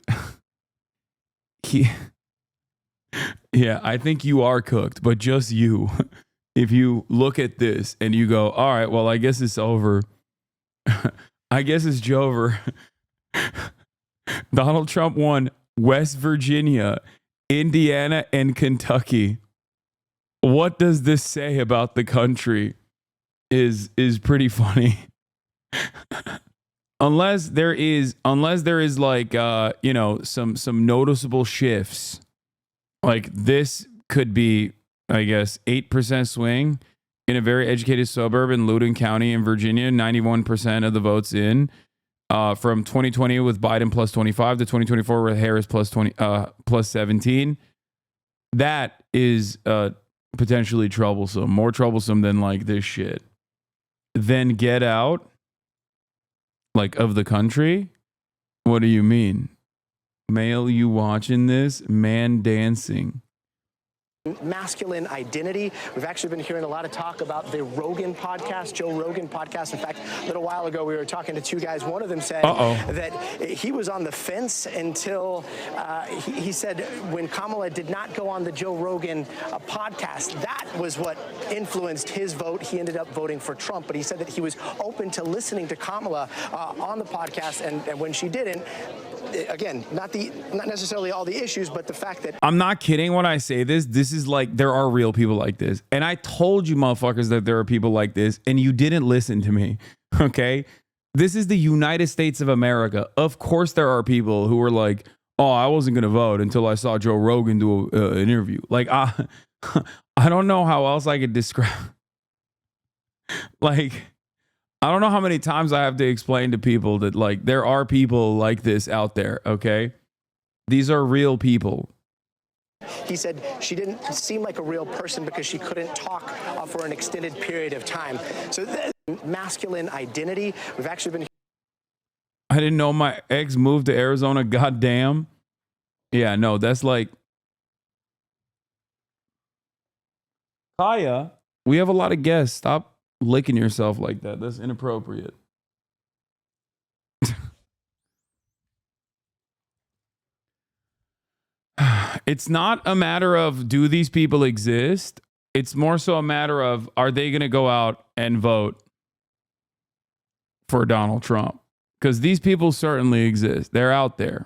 Yeah, I think you are cooked, but just you. If you look at this and you go, all right, well, I guess it's over. I guess it's Jover. Donald Trump won West Virginia, Indiana, and Kentucky. What does this say about the country? Is pretty funny. unless there is like some noticeable shifts. Like, this could be, I guess, 8% swing in a very educated suburb in Loudoun County in Virginia, 91% of the votes in, from 2020 with Biden plus 25 to 2024 with Harris plus 17. That is potentially troublesome, more troublesome than like this shit. Then get out, like, of the country. What do you mean? Male, you watching this? Man dancing. Masculine identity. We've actually been hearing a lot of talk about the Rogan podcast, Joe Rogan podcast. In fact, a little while ago, we were talking to two guys. One of them said that he was on the fence until he said when Kamala did not go on the Joe Rogan podcast, that was what influenced his vote. He ended up voting for Trump, but he said that he was open to listening to Kamala on the podcast, and when she didn't, again, not necessarily all the issues, but the fact that I'm not kidding when I say this. This is like, there are real people like this. And I told you motherfuckers that there are people like this, and you didn't listen to me. Okay? This is the United States of America. Of course there are people who are like, oh, I wasn't going to vote until I saw Joe Rogan do an interview. Like, I don't know how else I could describe. Like, I don't know how many times I have to explain to people that, like, there are people like this out there, okay? These are real people. he said she didn't seem like a real person because she couldn't talk for an extended period of time. So masculine identity, we've actually been... I didn't know my ex moved to Arizona, goddamn. Yeah, no, that's like... Kaya, we have a lot of guests. Stop licking yourself like that. That's inappropriate. It's not a matter of do these people exist? It's more so a matter of are they going to go out and vote for Donald Trump? Because these people certainly exist. They're out there.